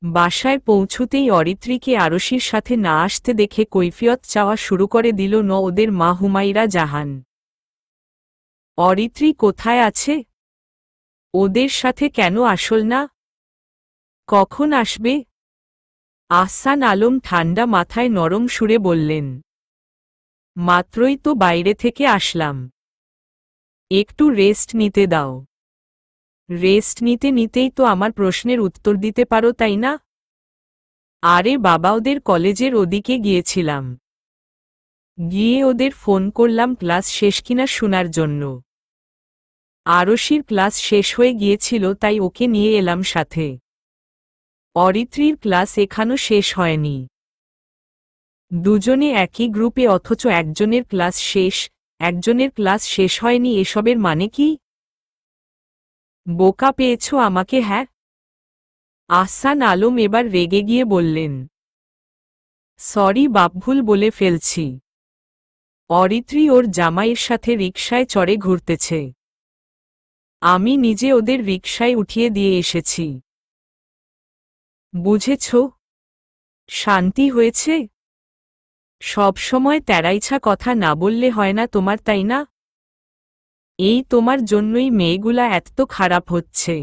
বাসায় পৌঁছতেই অরিত্রীকে আরশির সাথে না আসতে দেখে কৈফিয়ত চাওয়া শুরু করে দিল ওদের মা হুমায়রা জাহান। অরিত্রী কোথায় আছে? ওদের সাথে কেন আসল না? কখন আসবে? আহসান আলম ঠান্ডা মাথায় নরম সুরে বললেন, মাত্রই তো বাইরে থেকে আসলাম, একটু রেস্ট নিতে দাও। রেস্ট নিতে নিতেই তো আমার প্রশ্নের উত্তর দিতে পারো, তাই না? আরে বাবা, ওদের কলেজের ওদিকে গিয়েছিলাম, গিয়ে ওদের ফোন করলাম ক্লাস শেষ কিনা শোনার জন্য। আরশির ক্লাস শেষ হয়ে গিয়েছিল, তাই ওকে নিয়ে এলাম সাথে। অরিত্রীর ক্লাস এখনো শেষ হয়নি। দুজনে একই গ্রুপে, অথচ একজনের ক্লাস শেষ, একজনের ক্লাস শেষ হয়নি। এসবের মানে কি? বোকা পেয়েছ আমাকে? হ্যাঁ। আহসান আলম এবার রেগে গিয়ে বললেন, সরি বাপ, ভুল বলে ফেলছি। অরিত্রী ওর জামাইয়ের সাথে রিকশায় চড়ে ঘুরতেছে, আমি নিজে ওদের রিকশায় উঠিয়ে দিয়ে এসেছি। বুঝেছ? শান্তি হয়েছে? সবসময় তেরাইছা কথা না বললে হয় না তোমার, তাই না? এই তোমার জন্যই মেয়েগুলা এত খারাপ হচ্ছে।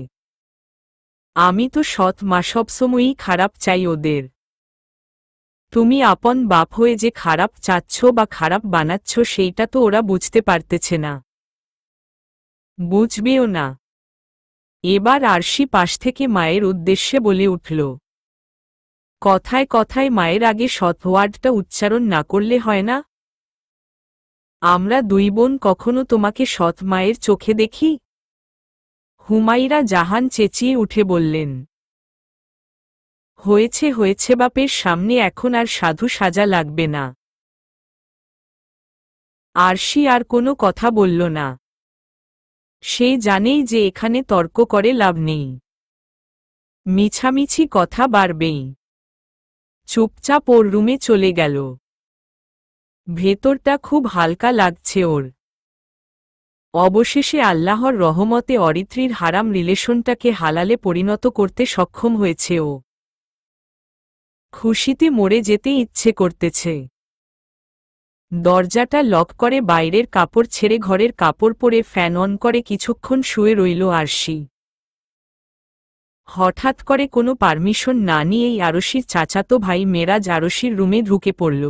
আমি তো সৎ মা, সবসময়ই খারাপ চাই ওদের। তুমি আপন বাপ হয়ে যে খারাপ চাচ্ছ বা খারাপ বানাচ্ছ সেইটা তো ওরা বুঝতে পারতেছে না, বুঝবেও না। এবার আরশি পাশ থেকে মায়ের উদ্দেশ্যে বলে উঠল, কথায় কথায় মায়ের আগে সৎ ওয়ার্ডটা উচ্চারণ না করলে হয় না? আমরা দুই বোন কখনো তোমাকে সৎ মায়ের চোখে দেখি? হুমায়রা জাহান চেঁচিয়ে উঠে বললেন, হয়েছে হয়েছে, বাপের সামনে এখন আর সাধু সাজা লাগবে না। আরশি আর কোনো কথা বলল না। সে জানেই যে এখানে তর্ক করে লাভ নেই, মিছামিছি কথা বাড়বেই। চুপচাপ ওর রুমে চলে গেল। ভেতরটা খুব হালকা লাগছে ওর। অবশেষে আল্লাহর রহমতে অরিত্রীর হারাম রিলেশনটাকে হালালে পরিণত করতে সক্ষম হয়েছে ও। খুশিতে মরে যেতে ইচ্ছে করতেছে। দরজাটা লক করে বাইরের কাপড় ছেড়ে ঘরের কাপড় পরে ফ্যান অন করে কিছুক্ষণ শুয়ে রইল আরশি। হঠাৎ করে কোনো পারমিশন না নিয়েই আরশির চাচাতো ভাই মেরাজ আরশির রুমে ঢুকে পড়ল।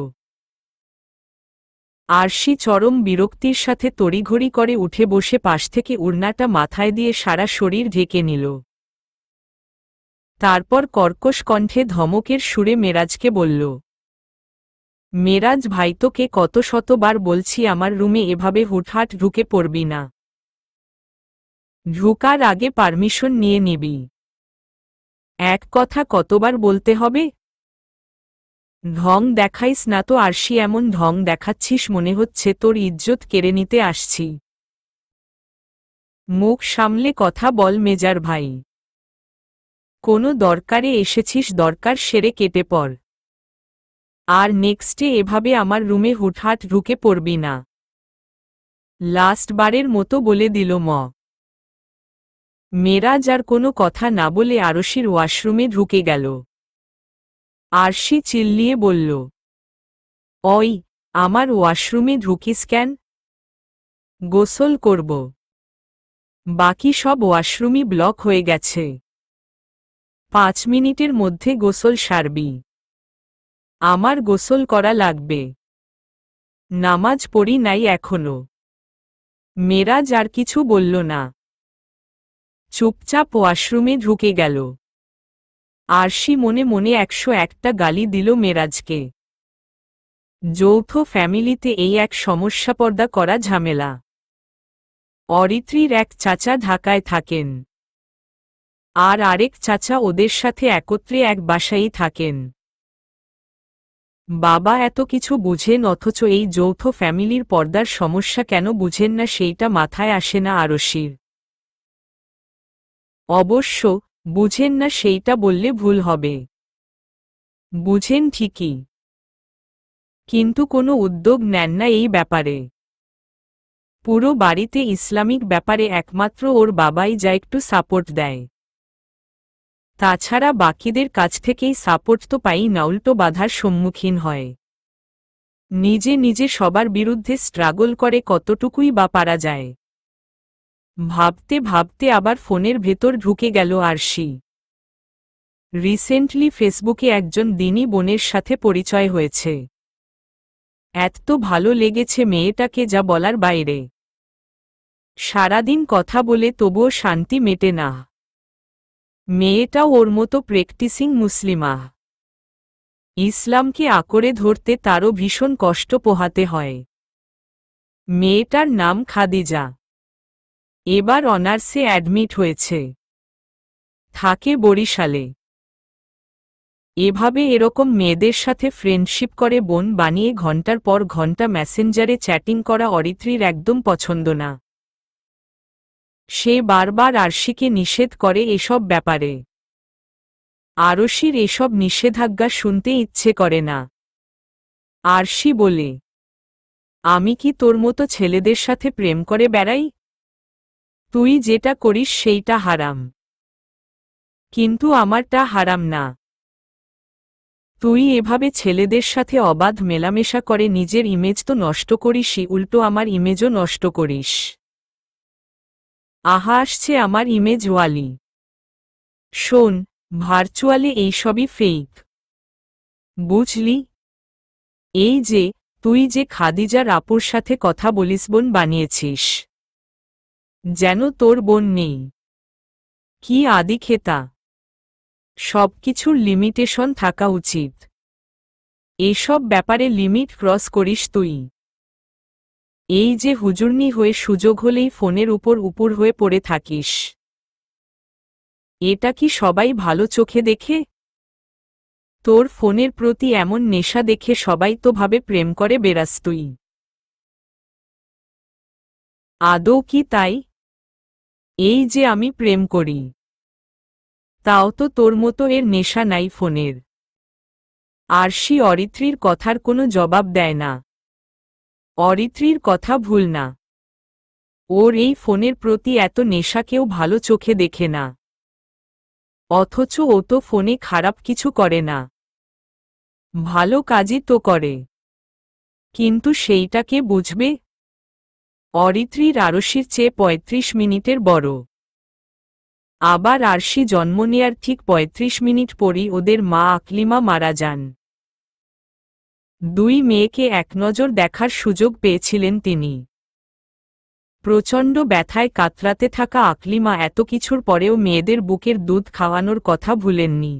আরশি চরম বিরক্তির সাথে তড়িঘড়ি করে উঠে বসে পাশ থেকে উড়নাটা মাথায় দিয়ে সারা শরীর ঢেকে নিল। তারপর কর্কশ কণ্ঠে ধমকের সুরে মেরাজকে বলল, মেরাজ ভাই, তোকে কত শতবার বলছি আমার রুমে এভাবে হুটহাট ঢুকে পড়বি না। ঢুকার আগে পারমিশন নিয়ে নিবি। এক কথা কতবার বলতে হবে? ঢং দেখাইস না তো আরশি, এমন ঢং দেখাচ্ছিস মনে হচ্ছে তোর ইজ্জত কেড়ে নিতে আসছি। মুখ সামলে কথা বল মেজার ভাই। কোনো দরকারে এসেছিস, দরকার সেরে কেটে পড়। আর নেক্সটে এভাবে আমার রুমে হুটহাট ঢুকে পড়বি না। লাস্ট বারের মতো বলে দিল ম। মেরাজ আর কোনো কথা না বলে আরশির ওয়াশরুমে ঢুকে গেল। আরশি চিল্লিয়ে বলল, ওই, আমার ওয়াশরুমে ঢুকিস কেন? গোসল করব। বাকি সব ওয়াশরুমই ব্লক হয়ে গেছে। 5 মিনিটের মধ্যে গোসল সারবি। আমার গোসল করা লাগবে। নামাজ পড়ি নাই এখনো। মেরাজ আর কিছু বলল না, চুপচাপ ওয়াশরুমে ঢুকে গেল। আরশি মনে মনে 101টা গালি দিল মেরাজকে। যৌথ ফ্যামিলিতে এই এক সমস্যা, পর্দা করা ঝামেলা। অরিত্রীর এক চাচা ঢাকায় থাকেন, আর আরেক চাচা ওদের সাথে একত্রে এক বাসায়ই থাকেন। বাবা এত কিছু বুঝেন, অথচ এই যৌথ ফ্যামিলির পর্দার সমস্যা কেন বুঝেন না সেইটা মাথায় আসে না আরশির। অবশ্য বুঝেন না সেইটা বললে ভুল হবে। বুঝেন ঠিকই, কিন্তু কোনো উদ্যোগ নেন না এই ব্যাপারে। পুরো বাড়িতে ইসলামিক ব্যাপারে একমাত্র ওর বাবাই যা একটু সাপোর্ট দেয়। তাছাড়া বাকিদের কাছ থেকেই সাপোর্ট তো পাই না, উল্টো বাধার সম্মুখীন হয়। নিজে নিজে সবার বিরুদ্ধে স্ট্রাগল করে কতটুকুই বা পারা যায়। ভাবতে ভাবতে আবার ফোনের ভেতর ঢুকে গেল আরশি। রিসেন্টলি ফেসবুকে একজন দিনী বোনের সাথে পরিচয় হয়েছে। এত ভালো লেগেছে মেয়েটাকে, যা বলার বাইরে। সারাদিন কথা বলে তবুও শান্তি মেটে না। মেয়েটাও ওর মতো প্র্যাকটিসিং মুসলিমা। ইসলামকে আঁকড়ে ধরতে তারও ভীষণ কষ্ট পোহাতে হয়। মেয়েটার নাম খাদিজা। এবার অনার্সে অ্যাডমিট হয়েছে। থাকে বরিশালে। এভাবে এরকম মেয়েদের সাথে ফ্রেন্ডশিপ করে বোন বানিয়ে ঘন্টার পর ঘন্টা মেসেঞ্জারে চ্যাটিং করা অরিত্রীর একদম পছন্দ না। সে বারবার আরশিকে নিষেধ করে এসব ব্যাপারে। আরশির এসব নিষেধাজ্ঞা শুনতে ইচ্ছে করে না। আরশি বলে, আমি কি তোর মতো ছেলেদের সাথে প্রেম করে বেড়াই? তুই যেটা করিস সেইটা হারাম। কিন্তু আমারটা হারাম না। তুই এভাবে ছেলেদের সাথে অবাধ মেলামেশা করে নিজের ইমেজ তো নষ্ট করিসই, উল্টো আমার ইমেজও নষ্ট করিস। আহা, আসছে আমার ইমেজ ওয়ালি। শোন, ভার্চুয়ালি এইসবই ফেক। বুঝলি? এই যে তুই যে খাদিজার আপুর সাথে কথা বলিস, বোন বানিয়েছিস, যেন তোর বোন নেই। কি আদিক্ষেতা! সবকিছুর লিমিটেশন থাকা উচিত। এসব ব্যাপারে লিমিট ক্রস করিস তুই। এই যে হুজুরনি হয়ে সুযোগ হলেই ফোনের উপর হয়ে পড়ে থাকিস, এটা কি সবাই ভালো চোখে দেখে? তোর ফোনের প্রতি এমন নেশা দেখে সবাই তো ভাবে প্রেম করে বেড়াস তুই। আদৌ কি তাই? এই যে আমি প্রেম করি, তাও তো তোর মতো এর নেশা নাই ফোনের। আরশি অরিত্রীর কথার কোনো জবাব দেয় না। অরিত্রীর কথা ভুল না। ওর এই ফোনের প্রতি এত নেশা কেউ ভালো চোখে দেখে না। অথচ ও তো ফোনে খারাপ কিছু করে না, ভালো কাজই তো করে। কিন্তু সেইটা কে বুঝবে? অরিত্রীর আরশির চেয়ে ৩৫ মিনিটের বড়। আবার আরশি জন্ম নেয়ার ঠিক ৩৫ মিনিট পরই ওদের মা আকলিমা মারা যান। দুই মেয়েকে একনজর দেখার সুযোগ পেয়েছিলেন তিনি। প্রচণ্ড ব্যথায় কাতরাতে থাকা আকলিমা এত কিছুর পরেও মেয়েদের বুকের দুধ খাওয়ানোর কথা ভুলেননি।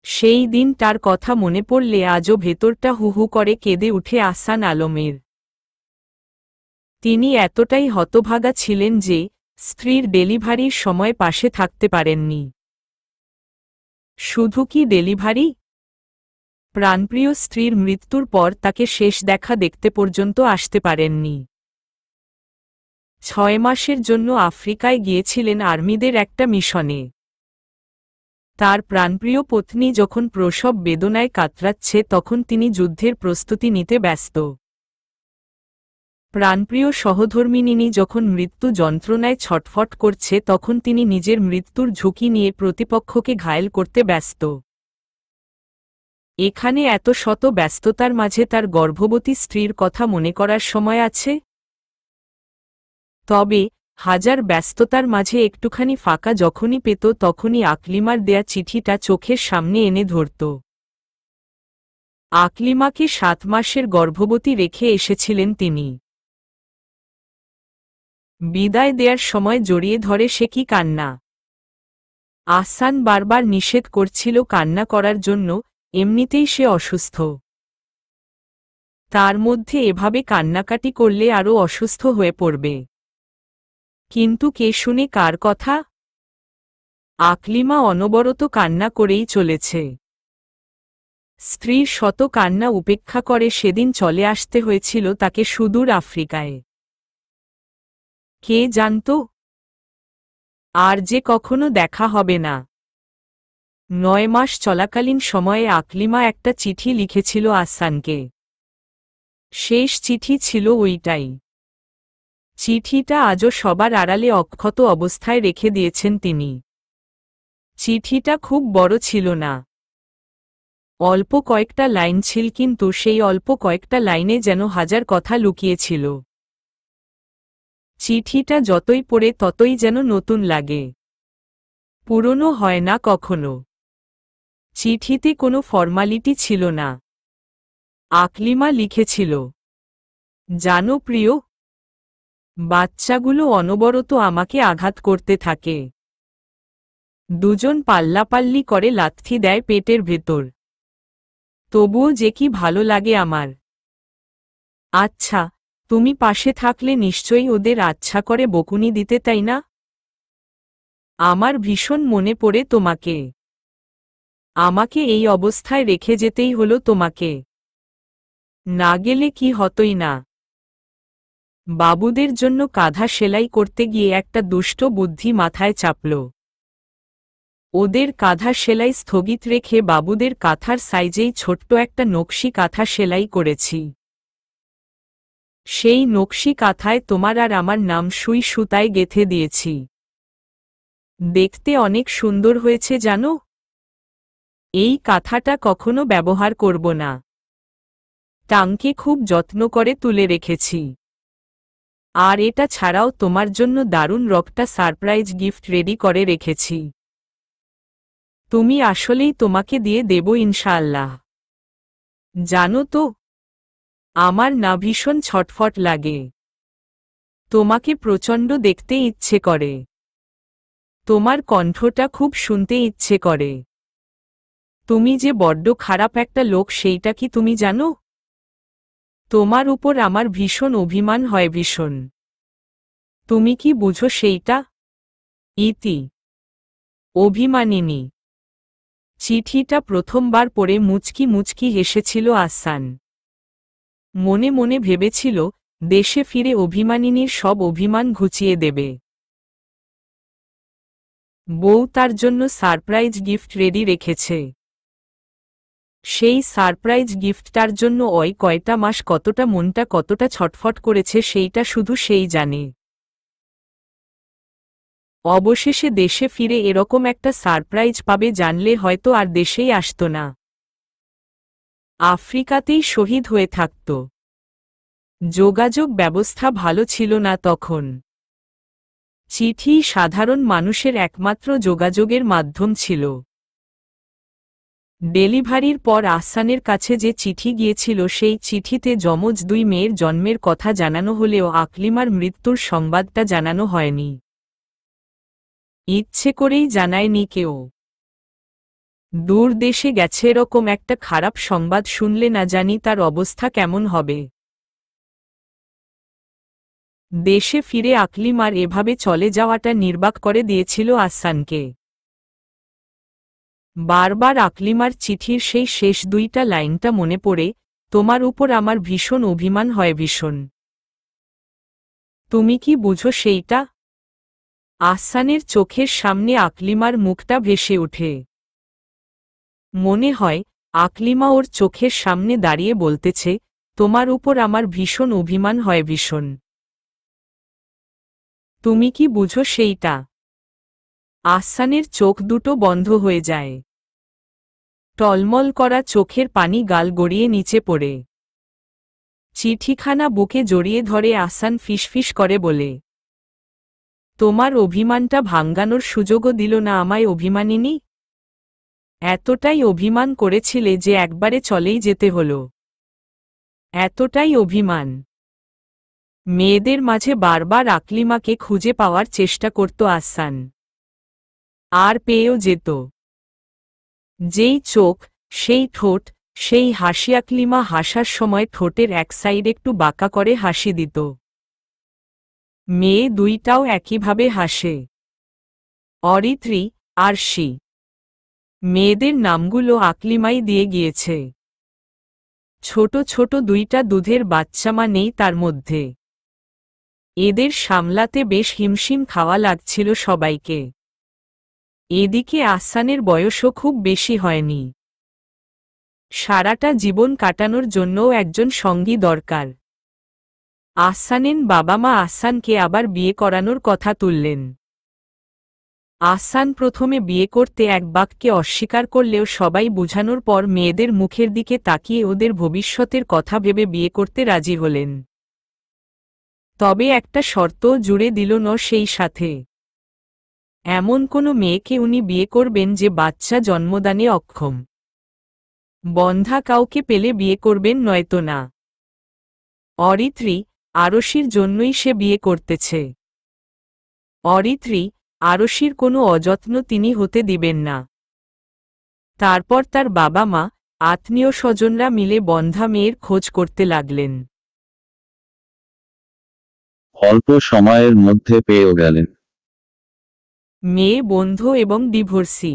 সেই দিন তার কথা মনে পড়লে আজও ভেতরটা হু হু করে কেঁদে উঠে আহসান আলমের। তিনি এতটাই হতভাগা ছিলেন যে স্ত্রীর ডেলিভারির সময় পাশে থাকতে পারেননি। শুধু কি ডেলিভারি, প্রাণপ্রিয় স্ত্রীর মৃত্যুর পর তাকে শেষ দেখা দেখতে পর্যন্ত আসতে পারেননি। ৬ মাসের জন্য আফ্রিকায় গিয়েছিলেন আর্মিদের একটা মিশনে। তার প্রাণপ্রিয় পত্নী যখন প্রসব বেদনায় কাতরাচ্ছে তখন তিনি যুদ্ধের প্রস্তুতি নিতে ব্যস্ত। প্রাণপ্রিয় সহধর্মিণী যখন মৃত্যু যন্ত্রণায় ছটফট করছে তখন তিনি নিজের মৃত্যুর ঝুঁকি নিয়ে প্রতিপক্ষকে ঘায়েল করতে ব্যস্ত। এখানে এত শত ব্যস্ততার মাঝে তার গর্ভবতী স্ত্রীর কথা মনে করার সময় আছে? তবে হাজার ব্যস্ততার মাঝে একটুখানি ফাঁকা যখনই পেত তখনই আকলিমার দেয়া চিঠিটা চোখের সামনে এনে ধরত। আকলিমাকে ৭ মাসের গর্ভবতী রেখে এসেছিলেন তিনি। বিদায় দেয়ার সময় জড়িয়ে ধরে সে কি কান্না! আহসান বারবার নিষেধ করছিল কান্না করার জন্য, এমনিতেই সে অসুস্থ। তার মধ্যে এভাবে কান্নাকাটি করলে আরও অসুস্থ হয়ে পড়বে। কিন্তু কে শুনে কার কথা? আকলিমা অনবরত কান্না করেই চলেছে। স্ত্রীর শত কান্না উপেক্ষা করে সেদিন চলে আসতে হয়েছিল তাকে সুদূর আফ্রিকায়। কে জানত আর যে কখনো দেখা হবে না। ৯ মাস চলাকালীন সময়ে আকলিমা একটা চিঠি লিখেছিল আহসানকে। শেষ চিঠি ছিল ওইটাই। চিঠিটা আজও সবার আড়ালে অক্ষত অবস্থায় রেখে দিয়েছেন তিনি। চিঠিটা খুব বড় ছিল না, অল্প কয়েকটা লাইন ছিল, কিন্তু সেই অল্প কয়েকটা লাইনে যেন হাজার কথা লুকিয়েছিল। চিঠিটা যতই পড়ে ততই যেন নতুন লাগে, পুরনো হয় না কখনো। চিঠিতে কোনো ফর্মালিটি ছিল না। আকলিমা লিখেছিল, জানো প্রিয়, বাচ্চাগুলো অনবরত আমাকে আঘাত করতে থাকে। দুজন পাল্লাপাল্লি করে লাথি দেয় পেটের ভেতর। তবুও যে কি ভালো লাগে আমার। আচ্ছা, তুমি পাশে থাকলে নিশ্চয়ই ওদের আচ্ছা করে বকুনি দিতে, তাই না? আমার ভীষণ মনে পড়ে তোমাকে। আমাকে এই অবস্থায় রেখে যেতেই হলো তোমাকে। না গেলে কি হতই না। বাবুদের জন্য কাঁধা সেলাই করতে গিয়ে একটা দুষ্ট বুদ্ধি মাথায় চাপল। ওদের কাঁধা সেলাই স্থগিত রেখে বাবুদের কাঁথার সাইজেই ছোট্ট একটা নকশি কাঁথা সেলাই করেছি। সেই নকশি কাঁথায় তোমার আর আমার নাম সুই সুতায় গেঁথে দিয়েছি। দেখতে অনেক সুন্দর হয়েছে জানো। এই কাঁথাটা কখনো ব্যবহার করব না। টাংকে খুব যত্ন করে তুলে রেখেছি। আর এটা ছাড়াও তোমার জন্য দারুণ রকটা সারপ্রাইজ গিফট রেডি করে রেখেছি। তুমি আসলেই তোমাকে দিয়ে দেব ইনশাআল্লাহ। জানো তো, আমার না ভীষণ ছটফট লাগে। তোমাকে প্রচণ্ড দেখতে ইচ্ছে করে। তোমার কণ্ঠটা খুব শুনতে ইচ্ছে করে। তুমি যে বড্ড খারাপ একটা লোক সেইটা কি তুমি জানো? তোমার উপর আমার ভীষণ অভিমান হয়, ভীষণ। তুমি কি বুঝো সেইটা? ইতি। অভিমানিনী। চিঠিটা প্রথমবার পড়ে মুচকি মুচকি হেসেছিল আহসান। মনে মনে ভেবেছিল, দেশে ফিরে অভিমানিনীর সব অভিমান ঘুচিয়ে দেবে। বউ তার জন্য সারপ্রাইজ গিফট রেডি রেখেছে। সেই সারপ্রাইজ গিফটটার জন্য ওই কয়টা মাস কতটা মনটা কতটা ছটফট করেছে সেইটা শুধু সেই জানে। অবশেষে দেশে ফিরে এরকম একটা সারপ্রাইজ পাবে জানলে হয়তো আর দেশেই আসত না। আফ্রিকাতেই শহীদ হয়ে থাকত। যোগাযোগ ব্যবস্থা ভালো ছিল না তখন। চিঠি সাধারণ মানুষের একমাত্র যোগাযোগের মাধ্যম ছিল। ডেলিভারির পর আহসানের কাছে যে চিঠি গিয়েছিল সেই চিঠিতে যমজ দুই মেয়ের জন্মের কথা জানানো হলেও আকলিমার মৃত্যুর সংবাদটা জানানো হয়নি। ইচ্ছে করেই জানায়নি কেউ। দূর দেশে গেছে এরকম একটা খারাপ সংবাদ শুনলে না জানি তার অবস্থা কেমন হবে। দেশে ফিরে আকলিমার এভাবে চলে যাওয়াটা নির্বাক করে দিয়েছিল আহসানকে। বারবার আকলিমার চিঠির সেই শেষ দুইটা লাইনটা মনে পড়ে, তোমার উপর আমার ভীষণ অভিমান হয়, ভীষণ। তুমি কি বুঝো সেইটা? আহসানের চোখের সামনে আকলিমার মুখটা ভেসে ওঠে। মনে হয় আকলিমা ওর চোখের সামনে দাঁড়িয়ে বলতেছে, তোমার উপর আমার ভীষণ অভিমান হয়, ভীষণ। তুমি কি বুঝো সেইটা? আহসানের চোখ দুটো বন্ধ হয়ে যায়। টলমল করা চোখের পানি গাল গড়িয়ে নিচে পড়ে। চিঠিখানা বুকে জড়িয়ে ধরে আহসান ফিসফিস করে বলে, তোমার অভিমানটা ভাঙ্গানোর সুযোগও দিল না আমায় অভিমানিনী। এতটাই অভিমান করেছিলে যে একবারে চলেই যেতে হলো। এতটাই অভিমান। মেয়েদের মাঝে বারবার আকলিমাকে খুঁজে পাওয়ার চেষ্টা করত আহসান। আর পেয়েও যেত। যেই চোখ, সেই ঠোঁট, সেই হাসি। আকলিমা হাসার সময় ঠোঁটের এক সাইড একটু বাঁকা করে হাসি দিত। মেয়ে দুইটাও একইভাবে হাসে। অরিত্রী, আরশি। মেয়েদের নামগুলো আকলিমাই দিয়ে গিয়েছে। ছোট ছোট দুইটা দুধের বাচ্চামা নেই তার মধ্যে। এদের সামলাতে বেশ হিমশিম খাওয়া লাগছিল সবাইকে। এদিকে আহসানের বয়সও খুব বেশি হয়নি। সারাটা জীবন কাটানোর জন্যও একজন সঙ্গী দরকার। আহসানের বাবা মা আহসানকে আবার বিয়ে করানোর কথা তুললেন। আহসান প্রথমে বিয়ে করতে এক বাক্যে অস্বীকার করলেও সবাই বুঝানোর পর মেয়েদের মুখের দিকে তাকিয়ে ওদের ভবিষ্যতের কথা ভেবে বিয়ে করতে রাজি হলেন। তবে একটা শর্তও জুড়ে দিল সেই সাথে। এমন কোনো মেয়েকে উনি বিয়ে করবেন যে বাচ্চা জন্মদানে অক্ষম। বন্ধা কাউকে পেলে বিয়ে করবেন নয়তো না। অরিত্রী, আরশির জন্যই সে বিয়ে করতেছে। অরিত্রী, আরশির কোনো অযত্ন তিনি হতে দিবেন না। তারপর তার বাবা মা, আত্মীয় স্বজনরা মিলে বন্ধা মেয়ের খোঁজ করতে লাগলেন। অল্প সময়ের মধ্যে পেয়েও গেলেন। মেয়ে বন্ধ এবং ডিভোর্সি।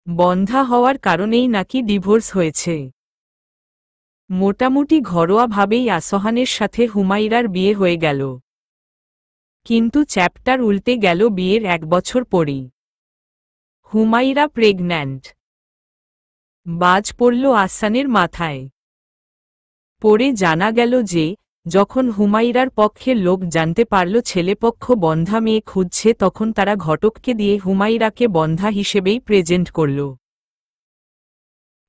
বন্ধা হওয়ার কারণেই নাকি ডিভোর্স হয়েছে। মোটামুটি ঘরোয়াভাবেই আসহানের সাথে হুমাইরার বিয়ে হয়ে গেল। কিন্তু চ্যাপ্টার উল্টে গেল বিয়ের 1 বছর পরই। হুমাইরা প্রেগন্যান্ট। বাজ পড়ল আহসানের মাথায়। পরে জানা গেল যে, যখন হুমাইরার পক্ষের লোক জানতে পারল ছেলেপক্ষ বন্ধা মেয়ে খুঁজছে তখন তারা ঘটককে দিয়ে হুমাইরাকে বন্ধা হিসেবেই প্রেজেন্ট করল।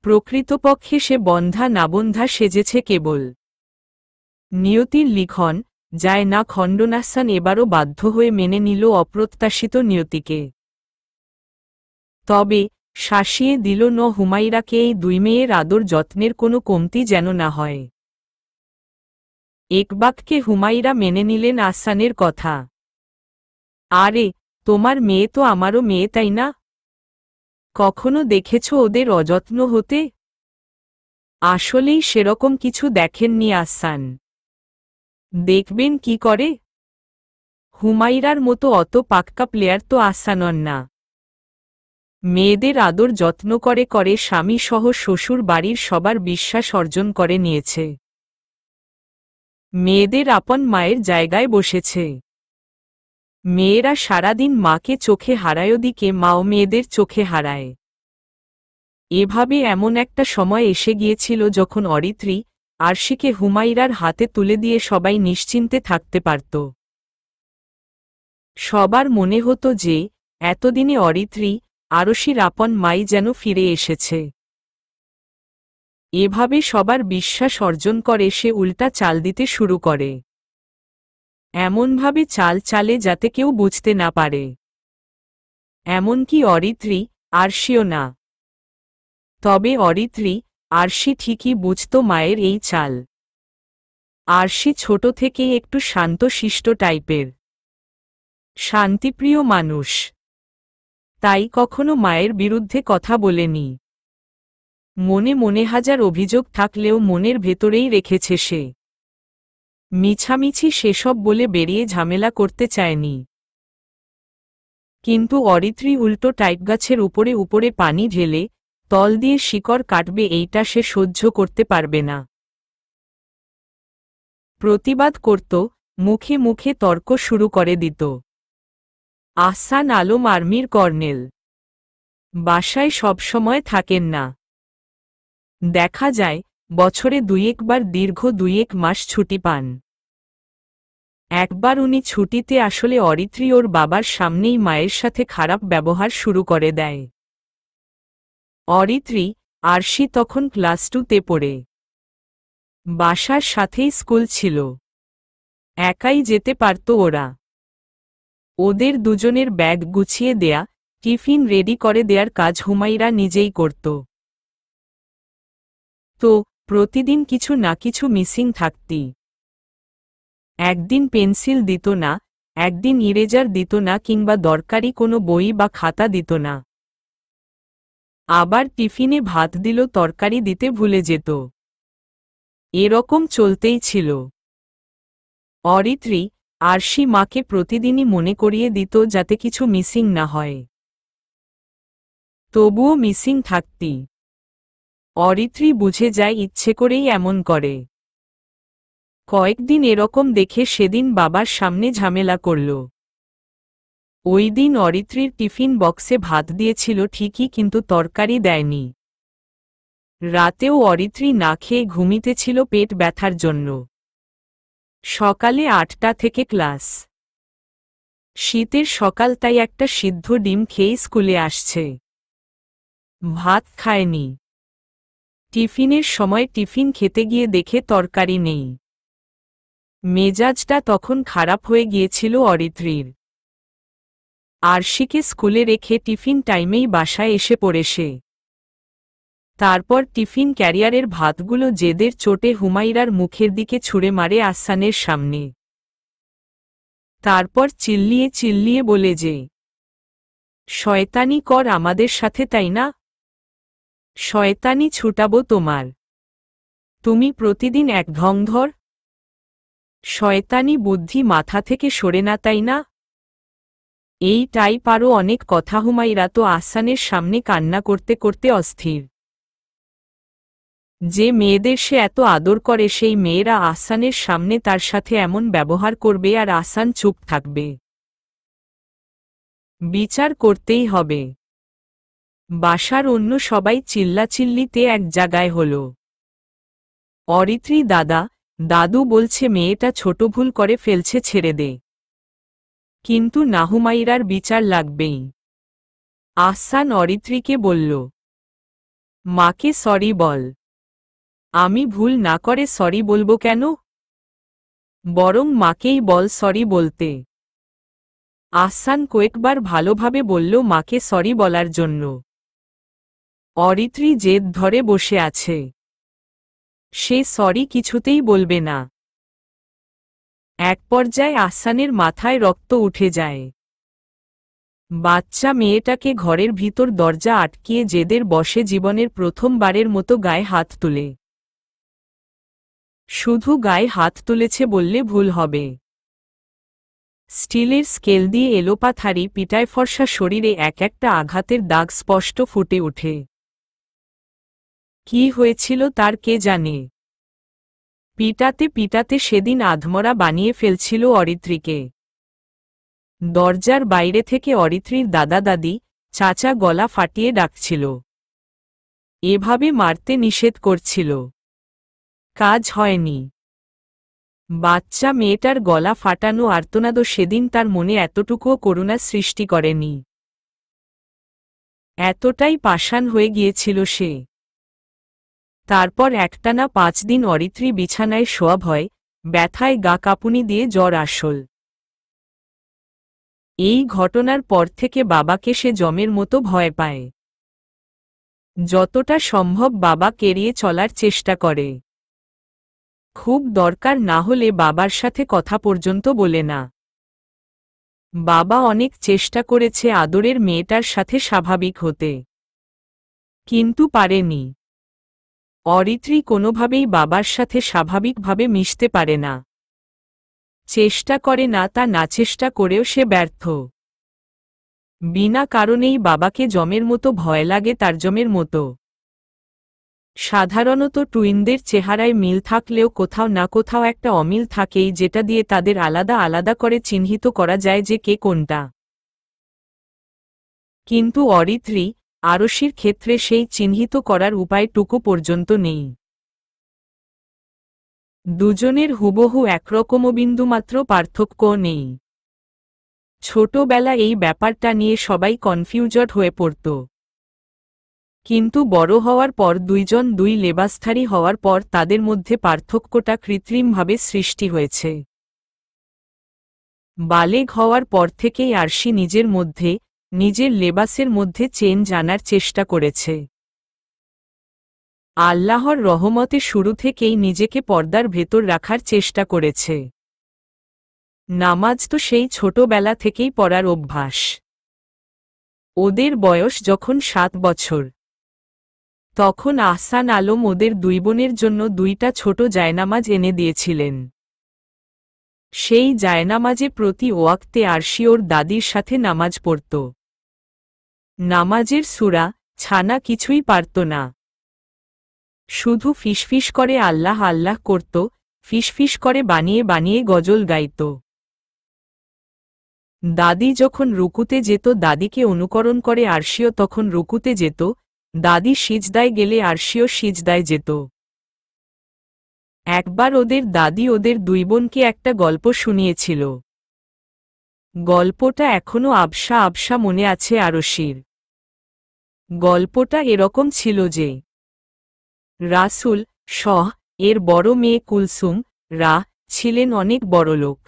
প্রকৃতপক্ষে সে বন্ধা নাবন্ধা সেজেছে কেবল। নিয়তির লিখন, যায় না খণ্ডন। আহসান এবারও বাধ্য হয়ে মেনে নিল অপ্রত্যাশিত নিয়তিকে। তবে শাসিয়ে দিল হুমাইরাকে এই 2 মেয়ের আদর যত্নের কোনো কমতি যেন না হয়। এক বাক্যে হুমাইরা মেনে নিলেন আহসানের কথা। আরে, তোমার মেয়ে তো আমারও মেয়ে, তাই না? কখনো দেখেছ ওদের অযত্ন হতে? আসলেই সেরকম কিছু দেখেননি আহসান। দেখবেন কি করে? হুমাইরার মতো অত পাক্কা প্লেয়ার তো আহসানন না। মেয়েদের আদর যত্ন করে করে স্বামী সহ শ্বশুর বাড়ির সবার বিশ্বাস অর্জন করে নিয়েছে। মেয়েদের আপন মায়ের জায়গায় বসেছে। মেয়েরা সারাদিন মাকে চোখে হারায়, ওদিকে মাও মেয়েদের চোখে হারায়। এভাবে এমন একটা সময় এসে গিয়েছিল যখন অরিত্রী, আরশিকে হুমাইরার হাতে তুলে দিয়ে সবাই নিশ্চিন্তে থাকতে পারত। সবার মনে হতো যে, এতদিনে অরিত্রী, আরশির আপন মাই যেন ফিরে এসেছে। এভাবে সবার বিশ্বাস অর্জন করে সে উল্টা চাল দিতে শুরু করে। এমনভাবে চাল চালে যাতে কেউ বুঝতে না পারে। এমনকি অরিত্রী, আরশিও না। তবে অরিত্রী, আরশি ঠিকই বুঝত মায়ের এই চাল। আরশি ছোট থেকেই একটু শান্তশিষ্ট টাইপের, শান্তিপ্রিয় মানুষ। তাই কখনো মায়ের বিরুদ্ধে কথা বলেনি। মনে মনে হাজার অভিযোগ থাকলেও মনের ভেতরেই রেখেছে সে। মিছামিছি সেসব বলে বেরিয়ে ঝামেলা করতে চায়নি। কিন্তু অরিত্রী উল্টো টাইপগাছের উপরে উপরে পানি ঢেলে তল দিয়ে শিকড় কাটবে এইটা সে সহ্য করতে পারবে না। প্রতিবাদ করত, মুখে মুখে তর্ক শুরু করে দিত। আহসান আলম আর্মির কর্নেল। বাসায় সবসময় থাকেন না। দেখা যায়, বছরে 2-1 বার দীর্ঘ 2-1 মাস ছুটি পান। একবার উনি ছুটিতে আসলে অরিত্রী ওর বাবার সামনেই মায়ের সাথে খারাপ ব্যবহার শুরু করে দেয়। অরিত্রী, আরশি তখন ক্লাস 2তে পড়ে। বাসার সাথেই স্কুল ছিল। একাই যেতে পারত ওরা। ওদের দুজনের ব্যাগ গুছিয়ে দেয়া, টিফিন রেডি করে দেয়ার কাজ হুমাইরা নিজেই করত। তো প্রতিদিন কিছু না কিছু মিসিং থাকতি। একদিন পেন্সিল দিত না, একদিন ইরেজার দিত না, কিংবা দরকারি কোনো বই বা খাতা দিত না। আবার টিফিনে ভাত দিল, তরকারি দিতে ভুলে যেত। এরকম চলতেই ছিল। অরিত্রী, আরশি মাকে প্রতিদিনই মনে করিয়ে দিত যাতে কিছু মিসিং না হয়। তবুও মিসিং থাকতি। অরিত্রী বুঝে যায় ইচ্ছে করেই এমন করে। কয়েকদিন এরকম দেখে সেদিন বাবার সামনে ঝামেলা করল। ওই দিন অরিত্রীর টিফিন বক্সে ভাত দিয়েছিল ঠিকই, কিন্তু তরকারি দেয়নি। রাতেও অরিত্রী না খেয়ে ঘুমিতেছিল পেট ব্যথার জন্য। সকালে 8টা থেকে ক্লাস। শীতের সকাল, তাই একটা সিদ্ধ ডিম খেয়ে স্কুলে আসছে। ভাত খায়নি। টিফিনের সময় টিফিন খেতে গিয়ে দেখে তরকারি নেই। মেজাজটা তখন খারাপ হয়ে গিয়েছিল অরিত্রীর। আরশিকে স্কুলে রেখে টিফিন টাইমেই বাসায় এসে পড়ে সে। তারপর টিফিন ক্যারিয়ারের ভাতগুলো জেদের চোটে হুমায়রার মুখের দিকে ছুঁড়ে মারে আহসানের সামনে। তারপর চিল্লিয়ে চিল্লিয়ে বলে যে, শয়তানি কর আমাদের সাথে, তাই না? শয়তানি ছুটাবো তোমার। তুমি প্রতিদিন এক ঢংধর। শয়তানি বুদ্ধি মাথা থেকে সরে না, তাই না? এইটাই পারো অনেক কথা। হুমায়রা তো আহসানের সামনে কান্না করতে করতে অস্থির। যে মেয়েদের সে এত আদর করে, সেই মেয়েরা আহসানের সামনে তার সাথে এমন ব্যবহার করবে আর আহসান চুপ থাকবে? বিচার করতেই হবে। বাসার অন্য সবাই চিল্লাচিল্লিতে এক জায়গায় হল। অরিত্রী দাদু বলছে মেয়েটা ছোট ভুল করে ফেলছে, ছেড়ে দে। কিন্তু না, হুমায়রার বিচার লাগবেই। আহসান অরিত্রীকে বলল, মাকে সরি বল। আমি ভুল না করে সরি বলবো কেন? বরং মাকেই বল সরি বলতে। আহসান কয়েকবার ভালোভাবে বলল মাকে সরি বলার জন্য। অরিত্রী জেদ ধরে বসে আছে। সে সরি কিছুতেই বলবে না। এক পর্যায়ে আহসানের মাথায় রক্ত উঠে যায়। বাচ্চা মেয়েটাকে ঘরের ভিতর দরজা আটকিয়ে জেদের বসে জীবনের প্রথমবারের মতো গায়ে হাত তুলে। শুধু গায়ে হাত তুলেছে বললে ভুল হবে। স্টিলের স্কেল দিয়ে এলোপাথারি পিটায় ফর্সা শরীরে এক একটা আঘাতের দাগ স্পষ্ট ফুটে ওঠে। কি হয়েছিল তার কে জানে। পিটাতে পিটাতে সেদিন আধমরা বানিয়ে ফেলছিল অরিত্রীকে। দরজার বাইরে থেকে অরিত্রীর দাদা দাদি চাচা গলা ফাটিয়ে ডাকছিল। এভাবে মারতে নিষেধ করছিল। কাজ হয়নি। বাচ্চা মেয়েটার গলা ফাটানো আর্তনাদও সেদিন তার মনে এতটুকুও করুণা সৃষ্টি করেনি। এতটাই পাষাণ হয়ে গিয়েছিল সে। তারপর একটানা 5 দিন অরিত্রী বিছানায় শোয়া, ভয় ব্যথায় গা কাঁপুনি দিয়ে জ্বর আসল। এই ঘটনার পর থেকে বাবাকে সে জমের মতো ভয় পায়। যতটা সম্ভব বাবাকে এড়িয়ে চলার চেষ্টা করে। খুব দরকার না হলে বাবার সাথে কথা পর্যন্ত বলে না। বাবা অনেক চেষ্টা করেছে আদরের মেয়েটার সাথে স্বাভাবিক হতে, কিন্তু পারেনি। অরিত্রী কোনোভাবেই বাবার সাথে স্বাভাবিকভাবে মিশতে পারে না। চেষ্টা করে না তা না, চেষ্টা করেও সে ব্যর্থ। বিনা কারণেই বাবাকে জমের মতো ভয় লাগে, তার জমের মতো। সাধারণত টুইনদের চেহারায় মিল থাকলেও কোথাও না কোথাও একটা অমিল থাকেই, যেটা দিয়ে তাদের আলাদা আলাদা করে চিহ্নিত করা যায় যে কে কোনটা। কিন্তু অরিত্রী আরশির ক্ষেত্রে সেই চিহ্নিত করার উপায়টুকু পর্যন্ত নেই। দুজনের হুবহু একরকম, বিন্দুমাত্র পার্থক্য নেই। ছোটবেলা এই ব্যাপারটা নিয়ে সবাই কনফিউজড হয়ে পড়ত। কিন্তু বড় হওয়ার পর, দুইজন দুই লেবাসধারী হওয়ার পর তাদের মধ্যে পার্থক্যটা কৃত্রিমভাবে সৃষ্টি হয়েছে। বালেগ হওয়ার পর থেকেই আরশি নিজের মধ্যে, নিজের লেবাসের মধ্যে চেঞ্জ আনার চেষ্টা করেছে। আল্লাহর রহমতে শুরু থেকেই নিজেকে পর্দার ভেতর রাখার চেষ্টা করেছে। নামাজ তো সেই ছোটবেলা থেকেই পড়ার অভ্যাস। ওদের বয়স যখন 7 বছর, তখন আহসান আলম ওদের দুই বোনের জন্য 2টা ছোট জায়নামাজ এনে দিয়েছিলেন। সেই জায়নামাজে প্রতি ওয়াক্তে আরশি ওর দাদির সাথে নামাজ পড়ত। নামাজের সূরা ছানা কিছুই পারত না। শুধু ফিসফিস করে আল্লাহ আল্লাহ করত, ফিসফিস করে বানিয়ে বানিয়ে গজল গাইত। দাদি যখন রুকুতে যেত, দাদিকে অনুকরণ করে আরশিও তখন রুকুতে যেত। দাদি সিজদায় গেলে আরশিও সিজদায় যেত। একবার ওদের দাদি ওদের দুই বোনকে একটা গল্প শুনিয়েছিল। গল্পটা এখনো আবসা আবসা মনে আছে আরশির। গল্পটা এরকম ছিল যে রাসূল সহ এর বড় মেয়ে কুলসুম ছিলেন অনেক বড়লোক।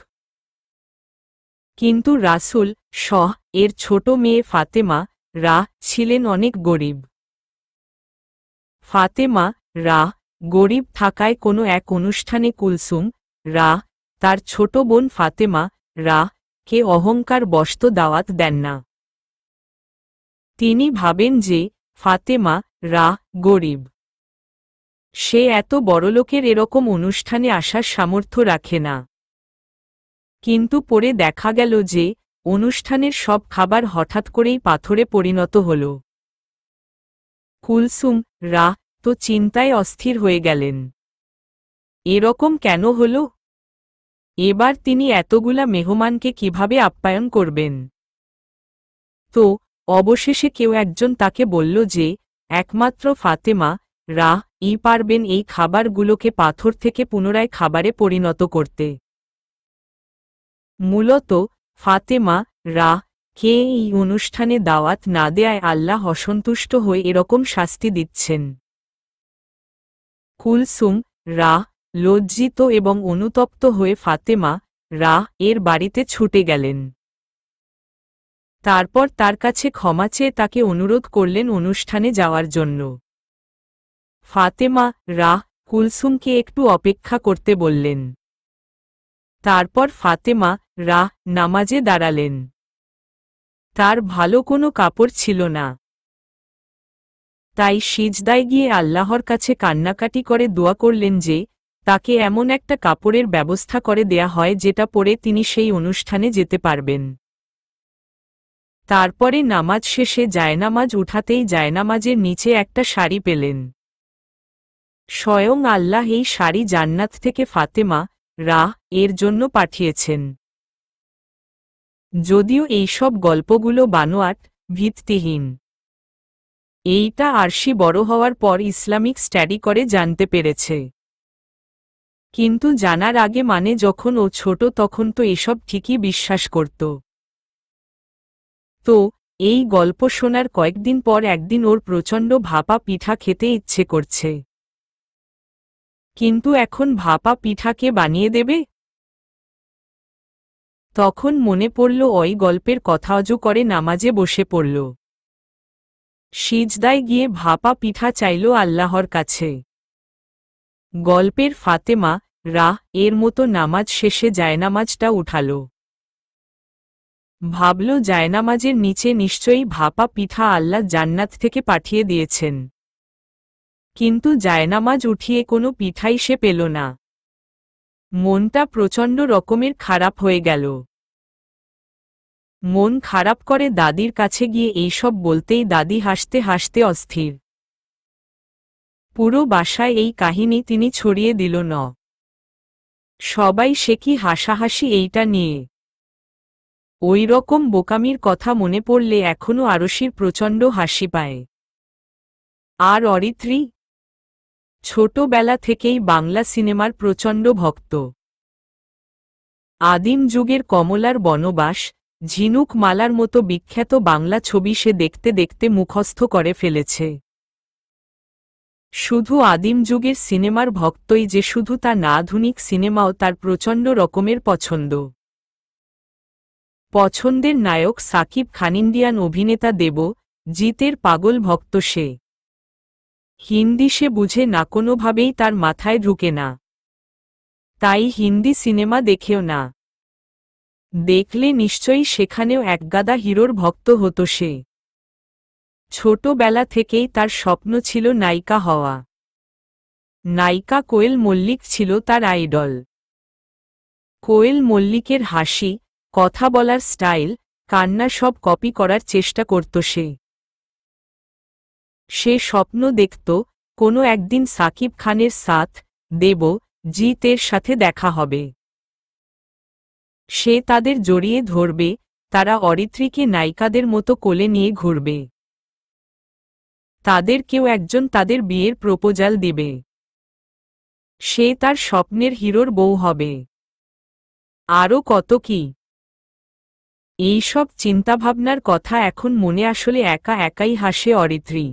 কিন্তু রাসূল সহ এর ছোট মেয়ে ফাতেমা ছিলেন অনেক গরিব। ফাতেমা গরিব থাকায় কোনো এক অনুষ্ঠানে কুলসুম তার ছোট বোন ফাতেমা কে অহংকার বশত দাওয়াত দেন না। তিনি ভাবেন যে ফাতেমা গরিব, সে এত বড়লোকের এরকম অনুষ্ঠানে আসার সামর্থ্য রাখে না। কিন্তু পরে দেখা গেল যে অনুষ্ঠানের সব খাবার হঠাৎ করেই পাথরে পরিণত হল। কুলসুম তো চিন্তায় অস্থির হয়ে গেলেন, এরকম কেন হল? এবার তিনি এতগুলা মেহমানকে কিভাবে আপ্যায়ন করবেন? তো অবশেষে কেউ একজন তাকে বলল যে একমাত্র ফাতেমা পারবেন এই খাবারগুলোকে পাথর থেকে পুনরায় খাবারে পরিণত করতে। মূলত ফাতেমা কে এই অনুষ্ঠানে দাওয়াত না দেয়ায় আল্লাহ অসন্তুষ্ট হয়ে এরকম শাস্তি দিচ্ছেন। কুলসুম লজ্জিত এবং অনুতপ্ত হয়ে ফাতেমা এর বাড়িতে ছুটে গেলেন। তারপর তার কাছে ক্ষমা চেয়ে তাকে অনুরোধ করলেন অনুষ্ঠানে যাওয়ার জন্য। ফাতেমা কুলসুমকে একটু অপেক্ষা করতে বললেন। তারপর ফাতেমা নামাজে দাঁড়ালেন। তার ভালো কোনো কাপড় ছিল না, তাই সিজদায় গিয়ে আল্লাহর কাছে কান্নাকাটি করে দোয়া করলেন যে তাকে এমন একটা কাপড়ের ব্যবস্থা করে দেয়া হয় যেটা পরে তিনি সেই অনুষ্ঠানে যেতে পারবেন। তারপরে নামাজ শেষে জায়নামাজ উঠাতেই জায়নামাজের নিচে একটা শাড়ি পেলেন। স্বয়ং আল্লাহ এই শাড়ি জান্নাত থেকে ফাতেমা এর জন্য পাঠিয়েছেন। যদিও এইসব গল্পগুলো বানোয়াট, ভিত্তিহীন। এইটা আরশি বড় হওয়ার পর ইসলামিক স্টাডি করে জানতে পেরেছে। কিন্তু জানার আগে মানে যখন ও ছোট তখন তো এসব ঠিকই বিশ্বাস করত। তো এই গল্প শোনার কয়েকদিন পর একদিন ওর প্রচণ্ড ভাপা পিঠা খেতে ইচ্ছে করছে। কিন্তু এখন ভাপা পিঠা কে বানিয়ে দেবে? তখন মনে পড়ল ওই গল্পের কথা, অজু করে নামাজে বসে পড়ল। সিজদায় গিয়ে ভাপা পিঠা চাইল আল্লাহর কাছে। গল্পের ফাতেমা এর মতো নামাজ শেষে জায়নামাজটা উঠাল। ভাবল জায়নামাজের নিচে নিশ্চয়ই ভাপা পিঠা আল্লাহ জান্নাত থেকে পাঠিয়ে দিয়েছেন। কিন্তু জায়নামাজ উঠিয়ে কোনো পিঠাই সে পেল না। মনটা প্রচণ্ড রকমের খারাপ হয়ে গেল। মন খারাপ করে দাদির কাছে গিয়ে এইসব বলতেই দাদি হাসতে হাসতে অস্থির। পুরো বাসায় এই কাহিনী তিনি ছড়িয়ে দিল ন। সবাই সে কি হাসাহাসি এইটা নিয়ে। ওই রকম বোকামির কথা মনে পড়লে এখনও আরশির প্রচণ্ড হাসি পায়। আর অরিত্রী ছোটবেলা থেকেই বাংলা সিনেমার প্রচণ্ড ভক্ত। আদিম যুগের কমলার বনবাস, ঝিনুক মালার মতো বিখ্যাত বাংলা ছবি সে দেখতে দেখতে মুখস্থ করে ফেলেছে। শুধু আদিম যুগের সিনেমার ভক্তই যে শুধু তা না, আধুনিক সিনেমাও তার প্রচণ্ড রকমের পছন্দ। পছন্দের নায়ক সাকিব খান, ইন্ডিয়ান অভিনেতা দেব জিতের পাগল ভক্ত সে। হিন্দি সে বুঝে না, কোনোভাবেই তার মাথায় ঢুকে না। তাই হিন্দি সিনেমা দেখেও না। দেখলে নিশ্চয়ই সেখানেও একগাদা হিরোর ভক্ত হতো সে। ছোটবেলা থেকেই তার স্বপ্ন ছিল নায়িকা হওয়া। নায়িকা কোয়েল মল্লিক ছিল তার আইডল। কোয়েল মল্লিকের হাসি, কথা বলার স্টাইল, কান্না সব কপি করার চেষ্টা করত সে। সে স্বপ্ন দেখত কোনো একদিন সাকিব খানের সাথ দেব জিতের সাথে দেখা হবে। সে তাদের জড়িয়ে ধরবে, তারা অরিত্রীকে নায়িকাদের মতো কোলে নিয়ে ঘুরবে। তাদের কেউ একজন তাদের বিয়ের প্রপোজাল দিবে। সে তার স্বপ্নের হিরোর বউ হবে। আরও কত কি। এই সব চিন্তাভাবনার কথা এখন মনে আসলে একা একাই হাসে অরিত্রী।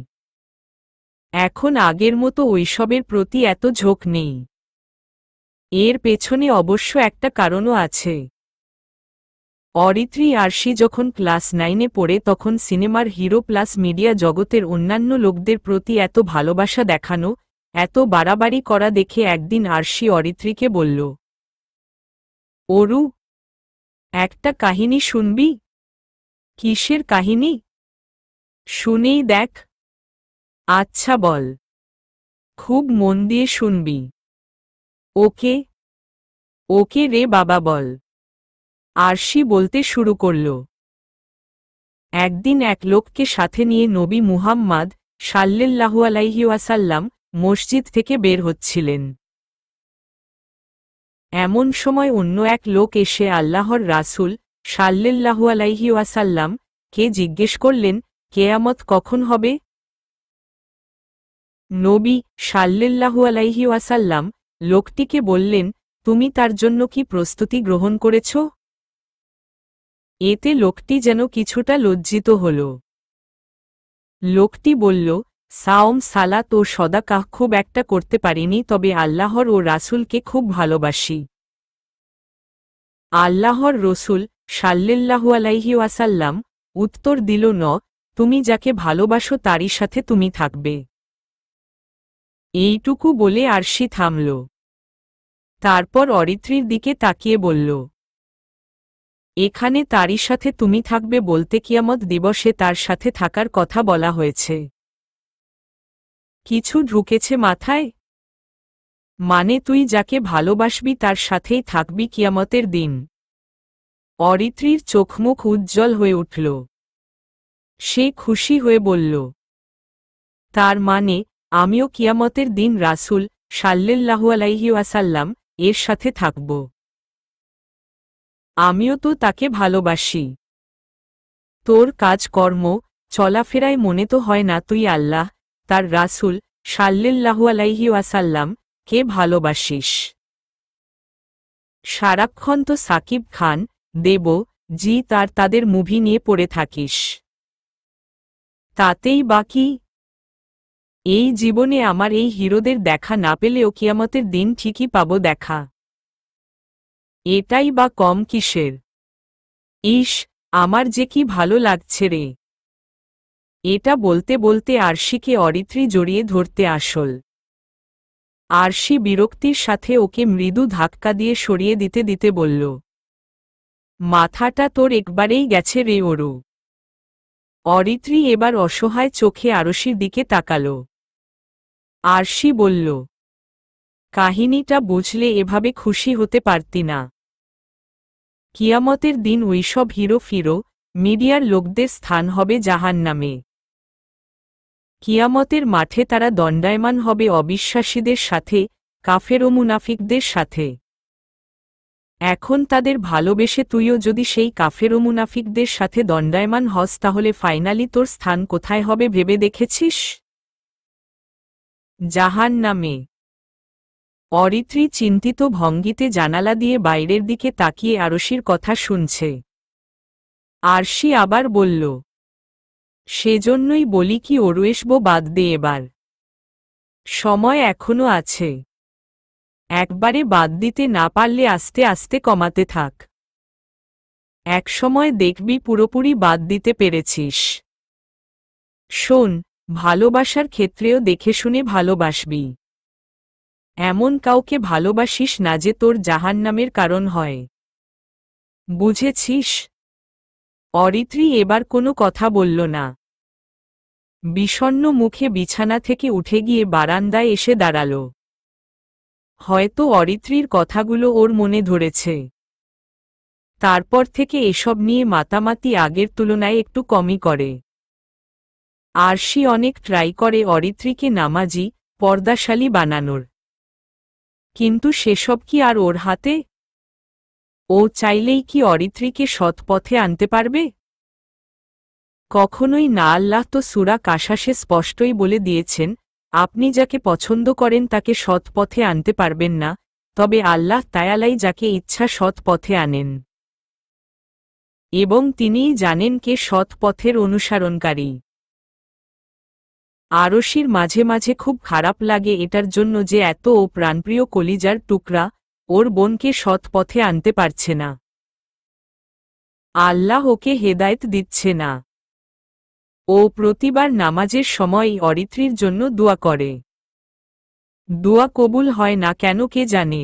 এখন আগের মতো ওইসবের প্রতি এত ঝোঁক নেই। এর পেছনে অবশ্য একটা কারণও আছে। অরিত্রী আরশি যখন ক্লাস 9-এ পড়ে তখন সিনেমার হিরো প্লাস মিডিয়া জগতের অন্যান্য লোকদের প্রতি এত ভালোবাসা দেখানো, এত বাড়াবাড়ি করা দেখে একদিন আরশি অরিত্রীকে বলল, অরু, একটা কাহিনী শুনবি? কিসের কাহিনী? শুনেই দেখ। আচ্ছা বল। খুব মন দিয়ে শুনবি। ওকে। ওকে রে বাবা বল। আরশি বলতে শুরু করল। একদিন এক লোককে সাথে নিয়ে নবী মুহাম্মদ সাল্লাল্লাহু আলাইহি ওয়াসাল্লাম মসজিদ থেকে বের হচ্ছিলেন। এমন সময় অন্য এক লোক এসে আল্লাহর রাসূল সাল্লাল্লাহু আলাইহি ওয়াসাল্লাম কে জিজ্ঞেস করলেন, কেয়ামত কখন হবে? নবী সাল্লাল্লাহু আলাইহি ওয়াসাল্লাম লোকটিকে বললেন, তুমি তার জন্য কি প্রস্তুতি গ্রহণ করেছ? এতে লোকটি যেন কিছুটা লজ্জিত হল। লোকটি বলল, সাওম সালাত ও সদাকাহ খুব একটা করতে পারিনি, তবে আল্লাহর ও রাসূলকে খুব ভালোবাসি। আল্লাহর রসূল সাল্লাল্লাহু আলাইহি ওয়াসাল্লাম উত্তর দিল, তুমি যাকে ভালোবাসো তারই সাথে তুমি থাকবে। এইটুকু বলে আরশি থামল। তারপর অরিত্রীর দিকে তাকিয়ে বলল, এখানে তারই সাথে তুমি থাকবে বলতে কিয়ামত দিবসে তার সাথে থাকার কথা বলা হয়েছে। কিছু ঢুকেছে মাথায়? মানে তুই যাকে ভালোবাসবি তার সাথেই থাকবি কিয়ামতের দিন? অরিত্রীর চোখমুখ উজ্জ্বল হয়ে উঠল। সে খুশি হয়ে বলল, তার মানে আমিও কিয়ামতের দিন রাসূল সাল্লাল্লাহু আলাইহি ওয়াসাল্লাম এর সাথে থাকব। আমিও তো তাকে ভালোবাসি। তোর কাজকর্ম চলাফেরায় মনে তো হয় না তুই আল্লাহ তার রাসূল সাল্লাল্লাহু আলাইহি ওয়াসাল্লাম কে ভালোবাসিস। সারাক্ষণ তো সাকিব খান, দেব, জিৎ আর তাদের মুভি নিয়ে পড়ে থাকিস। তাতেই বাকি? এই জীবনে আমার এই হিরোদের দেখা না পেলেও কিয়ামতের দিন ঠিকই পাবো দেখা। এটাই বা কম কিসের? ইস, আমার যে কি ভালো লাগছে রে। এটা বলতে বলতে আরশিকে অরিত্রী জড়িয়ে ধরতে আসল। আরশি বিরক্তির সাথে ওকে মৃদু ধাক্কা দিয়ে সরিয়ে দিতে দিতে বলল, মাথাটা তোর একবারেই গেছে রে অরু। অরিত্রী এবার অসহায় চোখে আরশির দিকে তাকাল। আরশি বলল, কাহিনীটা বুঝলে এভাবে খুশি হতে পারতি না। কিয়ামতের দিন ওইসব হিরো ফিরো মিডিয়ার লোকদের স্থান হবে জাহান্নামে। কিয়ামতের মাঠে তারা দণ্ডায়মান হবে অবিশ্বাসীদের সাথে, কাফের ও মুনাফিকদের সাথে। এখন তাদের ভালোবেসে তুইও যদি সেই কাফের ও মুনাফিকদের সাথে দণ্ডায়মান হস তাহলে ফাইনালি তোর স্থান কোথায় হবে ভেবে দেখেছিস? জাহান্নামে। অরিত্রী চিন্তিত ভঙ্গিতে জানালা দিয়ে বাইরের দিকে তাকিয়ে আরশির কথা শুনছে। আরশি আবার বলল, সেজন্যই বলি কি অরুয়েশবো বাদ দে এবার। সময় এখনো আছে। একবারে বাদ দিতে না পারলে আস্তে আস্তে কমাতে থাক। একসময় দেখবি পুরোপুরি বাদ দিতে পেরেছিস। শোন, ভালোবাসার ক্ষেত্রেও দেখে শুনে ভালোবাসবি। এমন কাউকে ভালোবাসিস না যে তোর জাহান্নামের কারণ হয়। বুঝেছিস? অরিত্রী এবার কোনো কথা বলল না। বিষণ্ণ মুখে বিছানা থেকে উঠে গিয়ে বারান্দায় এসে দাঁড়াল। হয়তো অরিত্রীর কথাগুলো ওর মনে ধরেছে। তারপর থেকে এসব নিয়ে মাতামাতি আগের তুলনায় একটু কমই করে। আরশি অনেক ট্রাই করে অরিত্রীকে নামাজি, পর্দাশালী বানানোর। কিন্তু সেসব কি আর ওর হাতে? ও চাইলেই কি অরিত্রীকে সৎ পথে আনতে পারবে? কখনোই না। আল্লাহ তো সূরা কাসাসে স্পষ্টই বলে দিয়েছেন, আপনি যাকে পছন্দ করেন তাকে সৎ পথে আনতে পারবেন না, তবে আল্লাহ তায়ালাই যাকে ইচ্ছা সৎ পথে আনেন। এবং তিনিই জানেন কে সৎ পথের অনুসরণকারী। আরশির মাঝে মাঝে খুব খারাপ লাগে এটার জন্য যে এত ও প্রাণপ্রিয় কলিজার টুকরা ওর বোনকে সৎ পথে আনতে পারছে না। আল্লাহ ওকে হেদায়েত দিচ্ছে না। ও প্রতিবার নামাজের সময় অরিত্রীর জন্য দোয়া করে। দোয়া কবুল হয় না কেন কে জানে।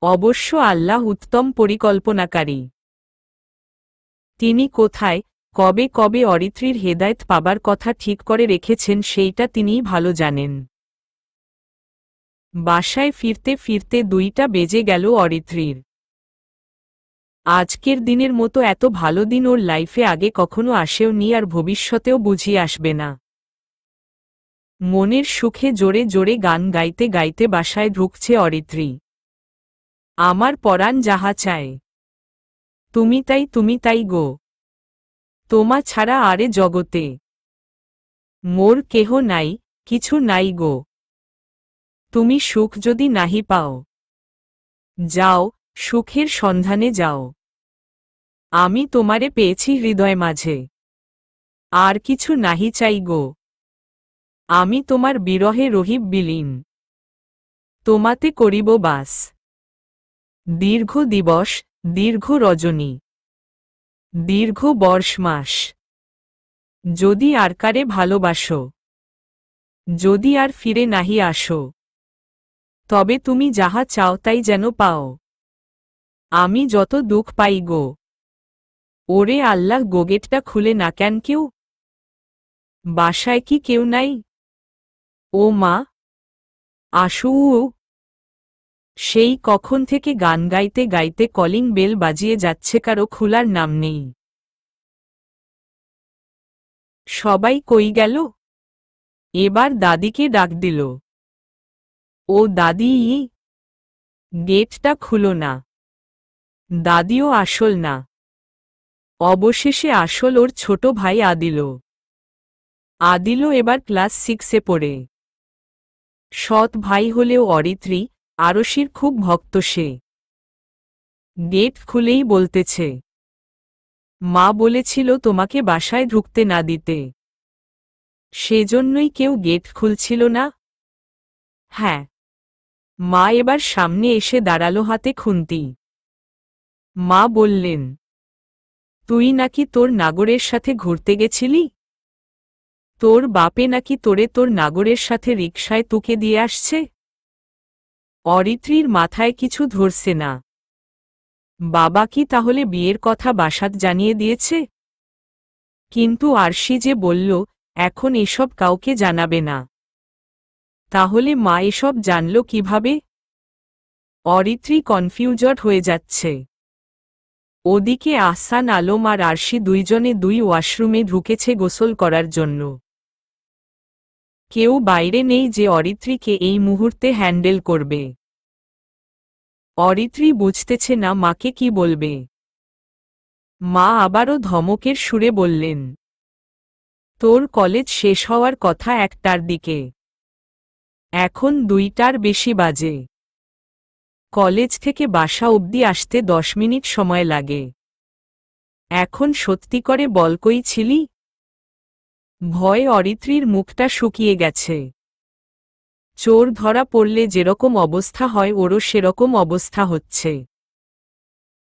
অবশ্য আল্লাহ উত্তম পরিকল্পনাকারী। তিনি কোথায় কবে কবে অরিত্রীর হেদায়েত পাবার কথা ঠিক করে রেখেছেন সেইটা তিনিই ভালো জানেন। বাসায় ফিরতে ফিরতে 2টা বেজে গেল অরিত্রীর। আজকের দিনের মতো এত ভালো দিন ওর লাইফে আগে কখনো আসেও নি আর ভবিষ্যতেও বুঝি আসবে না। মনের সুখে জোরে জোরে গান গাইতে গাইতে বাসায় ঢুকছে অরিত্রী। আমার পরাণ যাহা চায় তুমি তাই গো। তোমা ছাড়া আরে জগতে মোর কেহ নাই, কিছু নাই গো। তুমি সুখ যদি নাহি পাও, যাও সুখের সন্ধানে যাও। আমি তোমারে পেয়েছি হৃদয় মাঝে, আর কিছু নাহি চাই গো। আমি তোমার বিরহে রহিব বিলীন, তোমাতে করিব বাস। দীর্ঘ দিবস, দীর্ঘ রজনী, দীর্ঘ বর্ষ মাস। যদি আর কারে ভালোবাসো, যদি আর ফিরে নাহি আসো, তবে তুমি যাহা চাও তাই যেন পাও। আমি যত দুঃখ পাই গো। ওরে আল্লাহ গোগেটটা খুলে না কেন কেউ? বাসায় কি কেউ নাই? ও মা আসু। সেই কখন থেকে গান গাইতে গাইতে কলিং বেল বাজিয়ে যাচ্ছে, কারো খোলার নাম নেই। সবাই কই গেল? এবার দাদিকে ডাক দিল। ও দাদি, গেটটা খুলো না। দাদিও আসল না। অবশেষে আসল ওর ছোট ভাই আদিল। আদিল এবার ক্লাস 6-এ পড়ে। সৎ ভাই হলেও অরিত্রী আরশির খুব ভক্ত সে। গেট খুলেই বলতেছে, মা বলেছিল তোমাকে বাসায় ঢুকতে না দিতে, সেজন্যই কেউ গেট খুলছিল না। হ্যাঁ। মা এবার সামনে এসে দাঁড়ালো হাতে খুন্তি। মা বললেন, তুই নাকি তোর নাগরের সাথে ঘুরতে গেছিলি? তোর বাপে নাকি তোরে তোর নাগরের সাথে রিকশায় তুকে দিয়ে আসছে? অরিত্রীর মাথায় কিছু ধরছে না। বাবা কি তাহলে বিয়ের কথা বাসাত জানিয়ে দিয়েছে? কিন্তু আরশি যে বলল এখন এসব কাউকে জানাবে না। তাহলে মা এসব জানল কিভাবে? অরিত্রী কনফিউজড হয়ে যাচ্ছে। ওদিকে আহসান আলম আর আরশি দুইজনে দুই ওয়াশরুমে ঢুকেছে গোসল করার জন্য। কেউ বাইরে নেই যে অরিত্রীকে এই মুহূর্তে হ্যান্ডেল করবে। অরিত্রী বুঝতেছে না মাকে কি বলবে। মা আবারও ধমকের সুরে বললেন, তোর কলেজ শেষ হওয়ার কথা 1টার দিকে, এখন 2টার বেশি বাজে। কলেজ থেকে বাসা অবধি আসতে 10 মিনিট সময় লাগে। এখন সত্যি করে বল কই ছিলি? ভয়ে অরিত্রীর মুখটা শুকিয়ে গেছে। চোর ধরা পড়লে যেরকম অবস্থা হয় ওরও সেরকম অবস্থা হচ্ছে।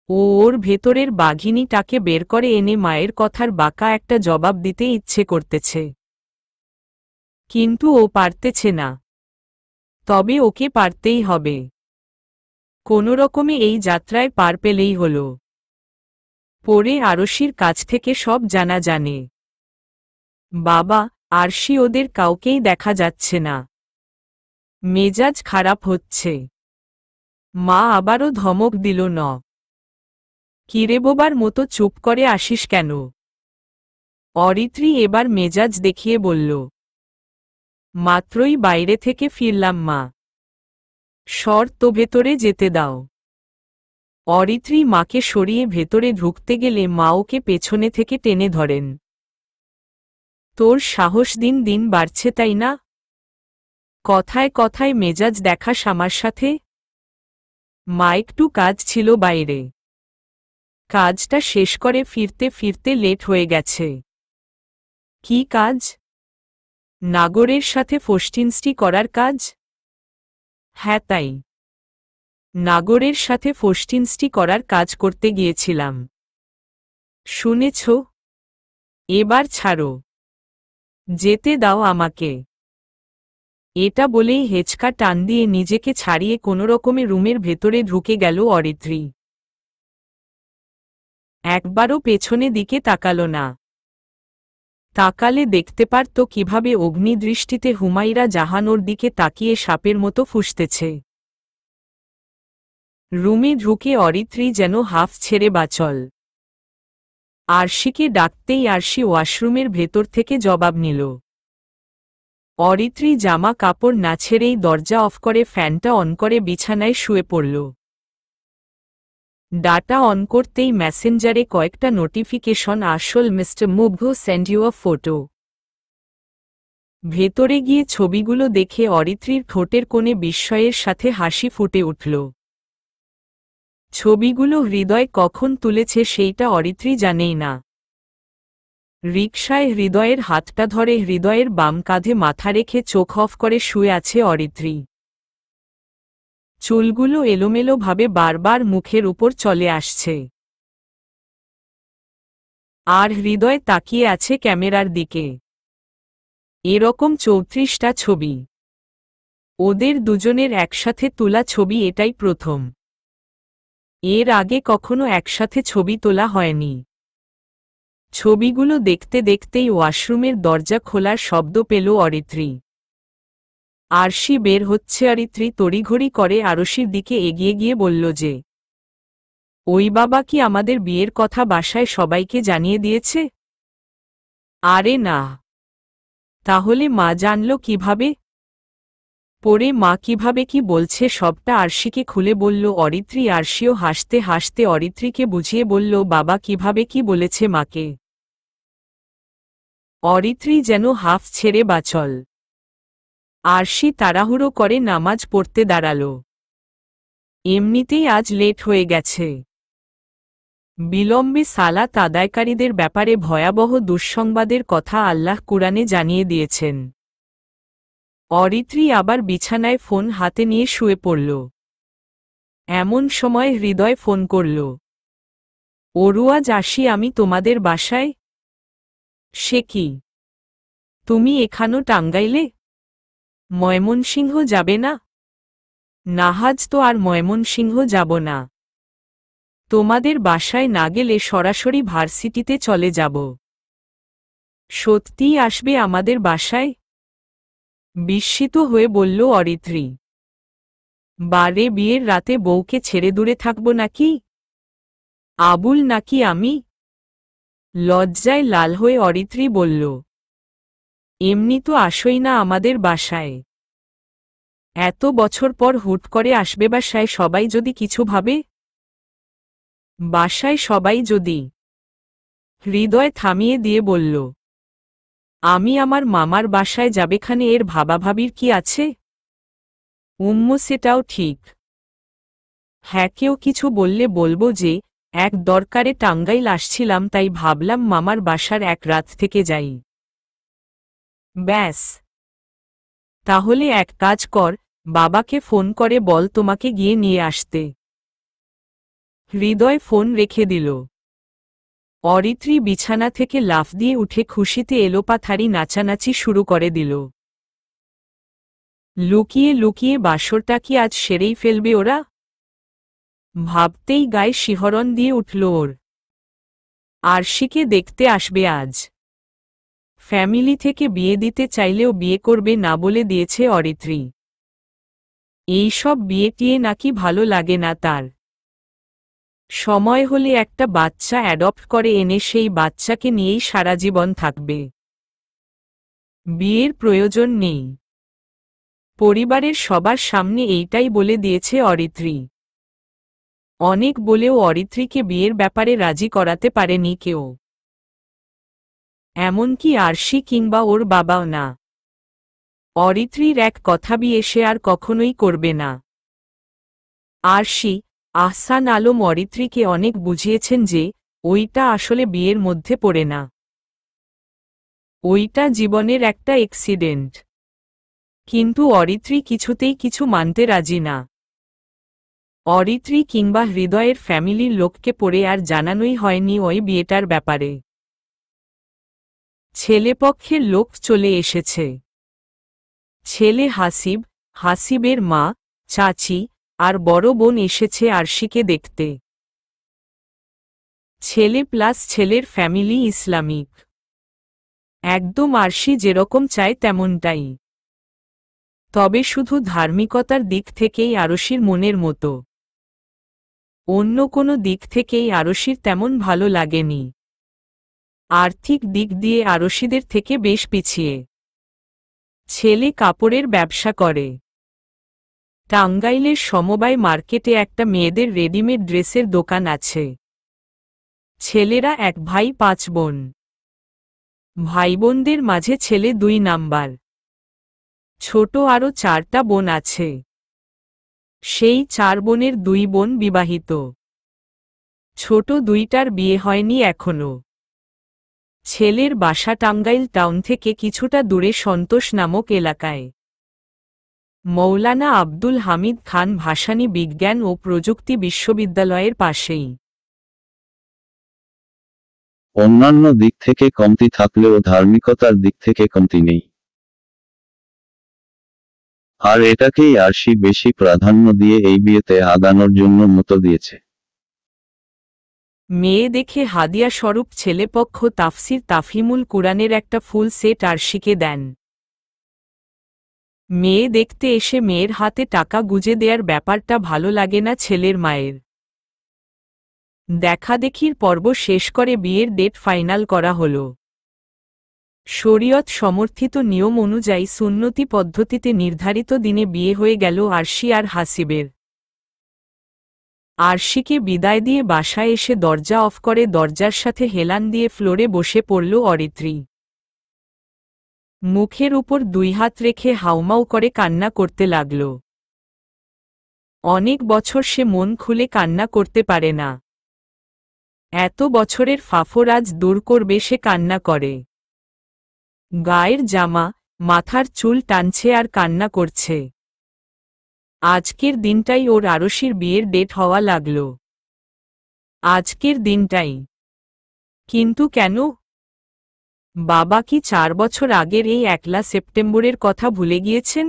ও ওর ভেতরের বাঘিনীটাকে বের করে এনে মায়ের কথার বাঁকা একটা জবাব দিতে ইচ্ছে করতেছে, কিন্তু ও পারতেছে না। তবে ওকে পারতেই হবে। কোনোরকমে এই যাত্রায় পার পেলেই হল। পরে আরশির কাছ থেকে সব জানা জানে। বাবা আরশি ওদের কাউকেই দেখা যাচ্ছে না। মেজাজ খারাপ হচ্ছে। মা আবারও ধমক দিল, ন কিরে বোবার মতো চুপ করে আসিস কেন? অরিত্রী এবার মেজাজ দেখিয়ে বলল, মাত্রই বাইরে থেকে ফিরলাম মা। সর তো ভেতরে যেতে দাও। অরিত্রী মাকে সরিয়ে ভেতরে ঢুকতে গেলে মা ওকে পেছনে থেকে টেনে ধরেন। তোর সাহস দিন দিন বাড়ছে তাই না? কথায় কথায় মেজাজ দেখাস আমার সাথে? মা একটু কাজ ছিল বাইরে। কাজটা শেষ করে ফিরতে ফিরতে লেট হয়ে গেছে। কি কাজ? নাগরের সাথে ফষ্টিনষ্টি করার কাজ? হ্যাঁ তাই। নাগরের সাথে ফষ্টিনষ্টি করার কাজ করতে গিয়েছিলাম। শুনেছ? এবার ছাড়ো। যেতে দাও আমাকে। এটা বলেই হেঁচকা টান দিয়ে নিজেকে ছাড়িয়ে কোনোরকমে রুমের ভেতরে ঢুকে গেল অরিত্রী। একবারও পেছনে দিকে তাকালো না। তাকালে দেখতে পারত কিভাবে অগ্নিদৃষ্টিতে হুমায়রা জাহান ওর দিকে তাকিয়ে সাপের মতো ফুঁসতেছে। রুমে ঢুকে অরিত্রী যেন হাফ ছেড়ে বাঁচল। আরশিকে ডাকতেই আরশি ওয়াশরুমের ভেতর থেকে জবাব নিল। অরিত্রী জামা কাপড় না ছেড়েই দরজা অফ করে ফ্যানটা অন করে বিছানায় শুয়ে পড়ল। ডাটা অন করতেই মেসেঞ্জারে কয়েকটা নোটিফিকেশন আসল। মিস্টার মুগ্ধ সেন্ড ইউ আ ফটো। ভেতরে গিয়ে ছবিগুলো দেখে অরিত্রীর ঠোঁটের কোণে বিস্ময়ের সাথে হাসি ফুটে উঠল। ছবিগুলো হৃদয় কখন তুলেছে সেইটা অরিত্রী জানেই না। রিকশায় হৃদয়ের হাতটা ধরে হৃদয়ের বাম কাঁধে মাথা রেখে চোখ অফ করে শুয়ে আছে অরিত্রী। চুলগুলো এলোমেলোভাবে বারবার মুখের উপর চলে আসছে। আর হৃদয় তাকিয়ে আছে ক্যামেরার দিকে। এরকম ৩৪টা ছবি। ওদের দুজনের একসাথে তোলা ছবি এটাই প্রথম। এর আগে কখনো একসাথে ছবি তোলা হয়নি। ছবিগুলো দেখতে দেখতেই ওয়াশরুমের দরজা খোলার শব্দ পেল অরিত্রী। আরশি বের হচ্ছে। অরিত্রী তড়িঘড়ি করে আরশির দিকে এগিয়ে গিয়ে বলল যে, ওই বাবা কি আমাদের বিয়ের কথা বাসায় সবাইকে জানিয়ে দিয়েছে? আরে না। তাহলে মা জানল কিভাবে? পরে মা কিভাবে কি বলছে সবটা আরশিকে খুলে বলল অরিত্রী। আরশিও হাসতে হাসতে অরিত্রীকে বুঝিয়ে বলল বাবা কিভাবে কি বলেছে মাকে। অরিত্রী যেন হাফ ছেড়ে বাঁচল। আরশি তাড়াহুড়ো করে নামাজ পড়তে দাঁড়াল। এমনিতেই আজ লেট হয়ে গেছে। বিলম্বে সালাত আদায়কারীদের ব্যাপারে ভয়াবহ দুঃসংবাদের কথা আল্লাহ কুরআনে জানিয়ে দিয়েছেন। অরিত্রী আবার বিছানায় ফোন হাতে নিয়ে শুয়ে পড়ল। এমন সময় হৃদয় ফোন করল। ওরুয়াজ আসি আমি তোমাদের বাসায়। সে কি? তুমি এখানো টাঙ্গাইলে? ময়মনসিংহ যাবে না? নাহাজ তো আর ময়মনসিংহ যাব না। তোমাদের বাসায় না গেলে সরাসরি ভার্সিটিতে চলে যাব। সত্যিই আসবে আমাদের বাসায়? বিস্মিত হয়ে বলল অরিত্রী। বারে বিয়ের রাতে বউকে ছেড়ে দূরে থাকব নাকি? আবুল নাকি আমি? লজ্জায় লাল হয়ে অরিত্রী বলল, এমনি তো আসই না আমাদের বাসায়। এত বছর পর হুট করে আসবে বাসায় সবাই যদি কিছু ভাবে? বাসায় সবাই যদি? হৃদয় থামিয়ে দিয়ে বলল, আমি আমার মামার বাসায় যাবেখানে এর ভাবাভাবির কি আছে? সেটাও ঠিক। হ্যাঁ কেউ কিছু বললে বলবো যে এক দরকারে টাঙ্গাইল আসছিলাম তাই ভাবলাম মামার বাসার এক রাত থেকে যাই। ব্যাস। তাহলে এক কাজ কর, বাবাকে ফোন করে বল তোমাকে গিয়ে নিয়ে আসতে। হৃদয় ফোন রেখে দিল। অরিত্রী বিছানা থেকে লাফ দিয়ে উঠে খুশিতে এলোপাথারি নাচানাচি শুরু করে দিল। লুকিয়ে লুকিয়ে বাসরটা কি আজ সেরেই ফেলবে ওরা? ভাবতেই গায়ে শিহরণ দিয়ে উঠল ওর। আরশিকে দেখতে আসবে আজ। ফ্যামিলি থেকে বিয়ে দিতে চাইলেও বিয়ে করবে না বলে দিয়েছে অরিত্রী। এইসব বিয়ে টিয়ে নাকি ভালো লাগে না তার। সময় হলে একটা বাচ্চা অ্যাডপ্ট করে এনে সেই বাচ্চাকে নিয়েই সারা জীবন থাকবে। বিয়ের প্রয়োজন নেই। পরিবারের সবার সামনে এইটাই বলে দিয়েছে অরিত্রী। অনেক বলেও অরিত্রীকে বিয়ের ব্যাপারে রাজি করাতে পারেনি কেউ। এমনকি আরশি কিংবা ওর বাবাও না। অরিত্রীর এক কথা বিয়ে সে আর কখনোই করবে না। আরশি, আহসান আলম অরিত্রীকে অনেক বুঝিয়েছেন যে ওইটা আসলে বিয়ের মধ্যে পড়ে না, ওইটা জীবনের একটা অ্যাক্সিডেন্ট। কিন্তু অরিত্রী কিছুতেই কিছু মানতে রাজি না। অরিত্রী কিংবা হৃদয়ের ফ্যামিলির লোককে পড়ে আর জানানোই হয়নি ওই বিয়েটার ব্যাপারে। ছেলেপক্ষের লোক চলে এসেছে। ছেলে হাসিব, হাসিবের মা, চাচি আর বড় বোন এসেছে আরশিকে দেখতে। ছেলে প্লাস ছেলের ফ্যামিলি ইসলামিক, একদম আরশি যেরকম চায় তেমনটাই। তবে শুধু ধার্মিকতার দিক থেকেই আরশির মনের মতো, অন্য কোনো দিক থেকেই আরশির তেমন ভালো লাগেনি। আর্থিক দিক দিয়ে আরশিদের থেকে বেশ পিছিয়ে। ছেলে কাপড়ের ব্যবসা করে। টাঙ্গাইলের সমবায় মার্কেটে একটা মেয়েদের রেডিমেড ড্রেসের দোকান আছে। ছেলেরা 1 ভাই 5 বোন। ভাইবোনদের মাঝে ছেলে 2 নাম্বার। ছোট আরও 4টা বোন আছে। সেই 4 বোনের 2 বোন বিবাহিত। ছোট 2টার বিয়ে হয়নি এখনো। ছেলের বাসা টাঙ্গাইল টাউন থেকে কিছুটা দূরে সন্তোষ নামক এলাকায়। মৌলানা আব্দুল হামিদ খান ভাসানী বিজ্ঞান ও প্রযুক্তি বিশ্ববিদ্যালয়ের পাশেই। অন্যান্য দিক থেকে কমতি থাকলেও ধার্মিকতার দিক থেকে কমতি নেই। আর এটাকেই আরশি বেশি প্রাধান্য দিয়ে এই বিয়েতে আগানোর জন্য মতো দিয়েছে। মেয়ে দেখে হাদিয়া স্বরূপ ছেলেপক্ষ তাফসির তাফহিমুল কুরআনের একটা ফুল সেট আরশিকে দেন। মেয়ে দেখতে এসে মেয়ের হাতে টাকা গুজে দেয়ার ব্যাপারটা ভালো লাগে না ছেলের মায়ের। দেখাদেখির পর্ব শেষ করে বিয়ের ডেট ফাইনাল করা হল। শরীয়ত সমর্থিত নিয়ম অনুযায়ী সুন্নতি পদ্ধতিতে নির্ধারিত দিনে বিয়ে হয়ে গেল আরশি আর হাসিবের। আরশিকে বিদায় দিয়ে বাসায় এসে দরজা অফ করে দরজার সাথে হেলান দিয়ে ফ্লোরে বসে পড়ল অরিত্রী। মুখের উপর 2 হাত রেখে হাউমাউ করে কান্না করতে লাগল। অনেক বছর সে মন খুলে কান্না করতে পারে না। এত বছরের ফাফর আজ দূর করবে সে কান্না করে। গায়ের জামা, মাথার চুল টানছে আর কান্না করছে। আজকের দিনটাই ওর আরশির বিয়ের ডেট হওয়া লাগল। আজকের দিনটাই। কিন্তু কেন? বাবা কি 4 বছর আগের এই 1 সেপ্টেম্বরের কথা ভুলে গিয়েছেন?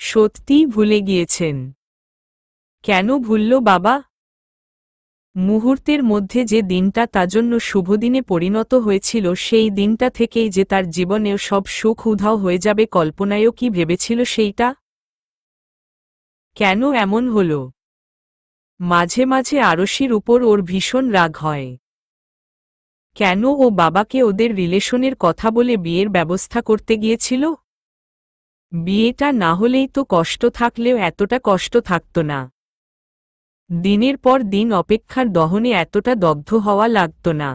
সত্যিই ভুলে গিয়েছেন। কেন ভুলল বাবা? মুহূর্তের মধ্যে যে দিনটা তার জন্য শুভদিনে পরিণত হয়েছিল সেই দিনটা থেকেই যে তার জীবনেও সব সুখ উধাও হয়ে যাবে কল্পনায়ও কি ভেবেছিল সেইটা? কেন এমন হল? মাঝে মাঝে আরশির উপর ওর ভীষণ রাগ হয়। কেন ও বাবাকে ওদের রিলেশনের কথা বলে বিয়ের ব্যবস্থা করতে গিয়েছিল? বিয়েটা না হলেই তো কষ্ট থাকলেও এতটা কষ্ট থাকত না। দিনের পর দিন অপেক্ষার দহনে এতটা দগ্ধ হওয়া লাগত না।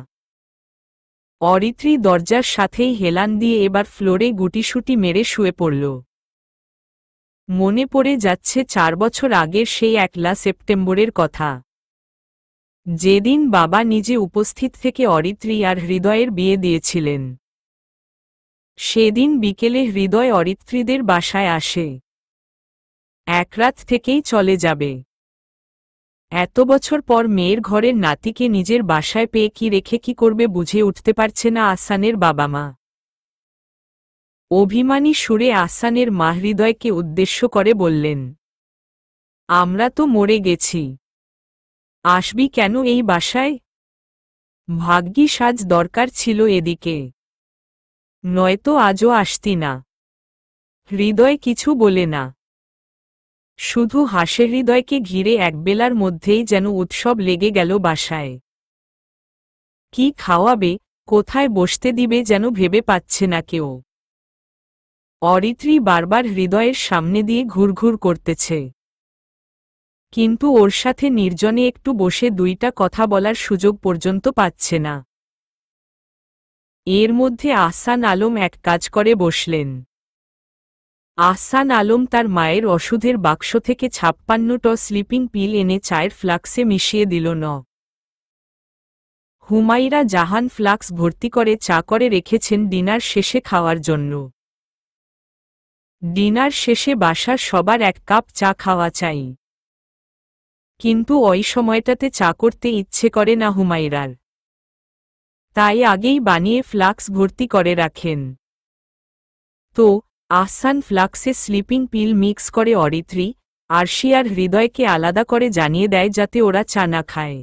অরিত্রী দরজার সাথেই হেলান দিয়ে এবার ফ্লোরে গুটিসুটি মেরে শুয়ে পড়ল। মনে পড়ে যাচ্ছে 4 বছর আগের সেই 1 সেপ্টেম্বরের কথা, যেদিন বাবা নিজে উপস্থিত থেকে অরিত্রী আর হৃদয়ের বিয়ে দিয়েছিলেন। সেদিন বিকেলে হৃদয় অরিত্রীদের বাসায় আসে। 1 রাত থেকেই চলে যাবে। এত বছর পর মেয়ের ঘরের নাতিকে নিজের বাসায় পেয়ে কি রেখে কি করবে বুঝে উঠতে পারছে না আহসানের বাবা মা। অভিমানী সুরে আহসানের মা হৃদয়কে উদ্দেশ্য করে বললেন, আমরা তো মরে গেছি, আসবি কেন এই বাসায়? ভাগ্যিস আজ দরকার ছিল এদিকে, নয়তো আজও আসতি না। হৃদয় কিছু বলে না, শুধু হাসে। হৃদয়কে ঘিরে একবেলার মধ্যেই যেন উৎসব লেগে গেল বাসায়। কি খাওয়াবে, কোথায় বসতে দিবে যেন ভেবে পাচ্ছে না কেউ। অরিত্রী বারবার হৃদয়ের সামনে দিয়ে ঘুরঘুর করতেছে, কিন্তু ওর সাথে নির্জনে একটু বসে 2টা কথা বলার সুযোগ পর্যন্ত পাচ্ছে না। এর মধ্যে আহসান আলম এক কাজ করে বসলেন। আহসান আলম তার মায়ের ওষুধের বাক্স থেকে 56টা স্লিপিং পিল এনে চায়ের ফ্লাক্সে মিশিয়ে দিল। হুমায়রা জাহান ফ্লাক্স ভর্তি করে চা করে রেখেছেন ডিনার শেষে খাওয়ার জন্য। ডিনার শেষে বাসার সবার 1 কাপ চা খাওয়া চাই, কিন্তু ওই সময়টাতে চা করতে ইচ্ছে করে না হুমায়রার, তাই আগেই বানিয়ে ফ্লাক্স ভর্তি করে রাখেন। তো আহসান ফ্লাক্সে স্লিপিং পিল মিক্স করে অরিত্রী, আরশি আর হৃদয়কে আলাদা করে জানিয়ে দেয় যাতে ওরা চা না খায়।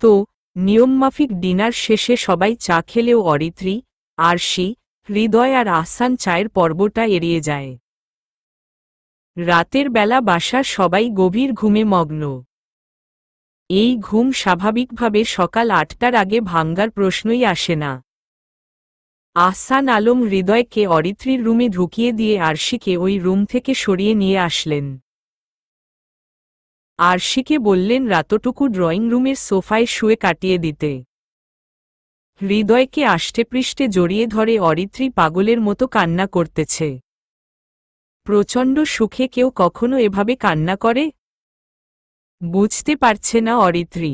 তো নিয়মমাফিক ডিনার শেষে সবাই চা খেলেও অরিত্রী, আরশি, হৃদয় আর আহসান চায়ের পর্বটা এড়িয়ে যায়। রাতের বেলা বাসার সবাই গভীর ঘুমে মগ্ন। এই ঘুম স্বাভাবিকভাবে সকাল 8টার আগে ভাঙ্গার প্রশ্নই আসে না। আহসান আলম হৃদয়কে অরিত্রীর রুমে ঢুকিয়ে দিয়ে আরশিকে ওই রুম থেকে সরিয়ে নিয়ে আসলেন। আরশিকে বললেন রাতটুকু ড্রয়িং রুমের সোফায় শুয়ে কাটিয়ে দিতে। হৃদয়কে আষ্টেপৃষ্ঠে জড়িয়ে ধরে অরিত্রী পাগলের মতো কান্না করতেছে। প্রচণ্ড সুখে কেউ কখনো এভাবে কান্না করে? বুঝতে পারছে না অরিত্রী।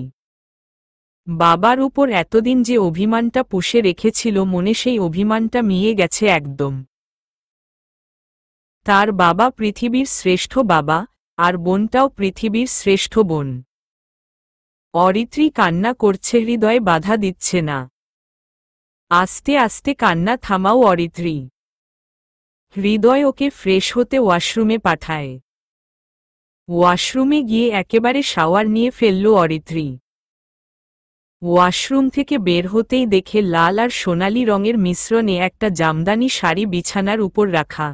বাবার উপর এতদিন যে অভিমানটা পুষে রেখেছিল মনে, সেই অভিমানটা মিয়ে গেছে একদম। তার বাবা পৃথিবীর শ্রেষ্ঠ বাবা, আর বোনটাও পৃথিবীর শ্রেষ্ঠ বোন। অরিত্রী কান্না করছে, হৃদয় বাধা দিচ্ছে না। আস্তে আস্তে কান্না থামাও অরিত্রী। হৃদয় ওকে ফ্রেশ হতে ওয়াশরুমে পাঠায়। ওয়াশরুমে গিয়ে একেবারে শাওয়ার নিয়ে ফেলল অরিত্রী। ওয়াশরুম থেকে বের হতেই দেখে লাল আর সোনালি রঙের মিশ্রণে একটা জামদানি শাড়ি বিছানার উপর রাখা।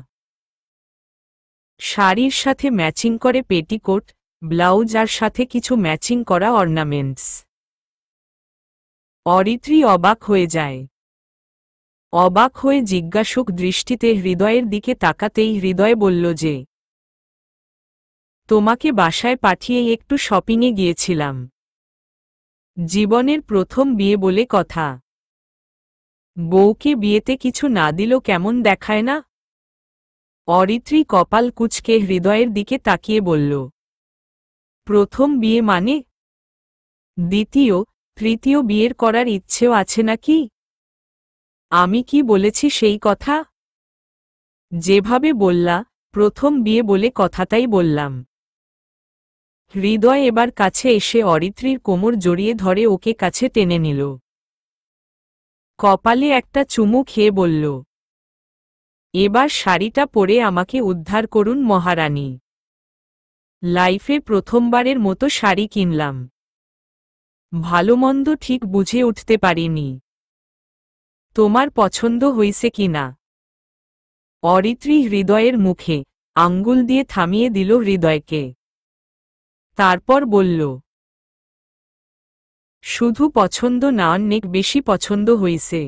শাড়ির সাথে ম্যাচিং করে পেটিকোট, ব্লাউজ আর সাথে কিছু ম্যাচিং করা অর্নামেন্টস। অরিত্রী অবাক হয়ে যায়। অবাক হয়ে জিজ্ঞাসুক দৃষ্টিতে হৃদয়ের দিকে তাকাতেই হৃদয় বলল যে, তোমাকে বাসায় পাঠিয়ে একটু শপিংয়ে গিয়েছিলাম। জীবনের প্রথম বিয়ে বলে কথা। বউকে বিয়েতে কিছু না দিল কেমন দেখায় না? অরিত্রী কপাল কুঁচকে হৃদয়ের দিকে তাকিয়ে বলল, প্রথম বিয়ে মানে? দ্বিতীয়, তৃতীয় বিয়ের করার ইচ্ছেও আছে নাকি? আমি কি বলেছি সেই কথা? যেভাবে বললা, প্রথম বিয়ে বলে কথাটাই বললাম। হৃদয় এবার কাছে এসে অরিত্রীর কোমর জড়িয়ে ধরে ওকে কাছে টেনে নিল। কপালে একটা চুমু খেয়ে বলল, এবার শাড়িটা পরে আমাকে উদ্ধার করুন মহারানী। লাইফে প্রথমবারের মতো শাড়ি কিনলাম। ভালোমন্দ ঠিক বুঝে উঠতে পারিনি। তোমার পছন্দ হইছে কিনা? অরিত্রী হৃদয়ের মুখে আঙ্গুল দিয়ে থামিয়ে দিল হৃদয়কে। তারপর বলল, শুধু পছন্দ না, অনেক বেশি পছন্দ হইছে।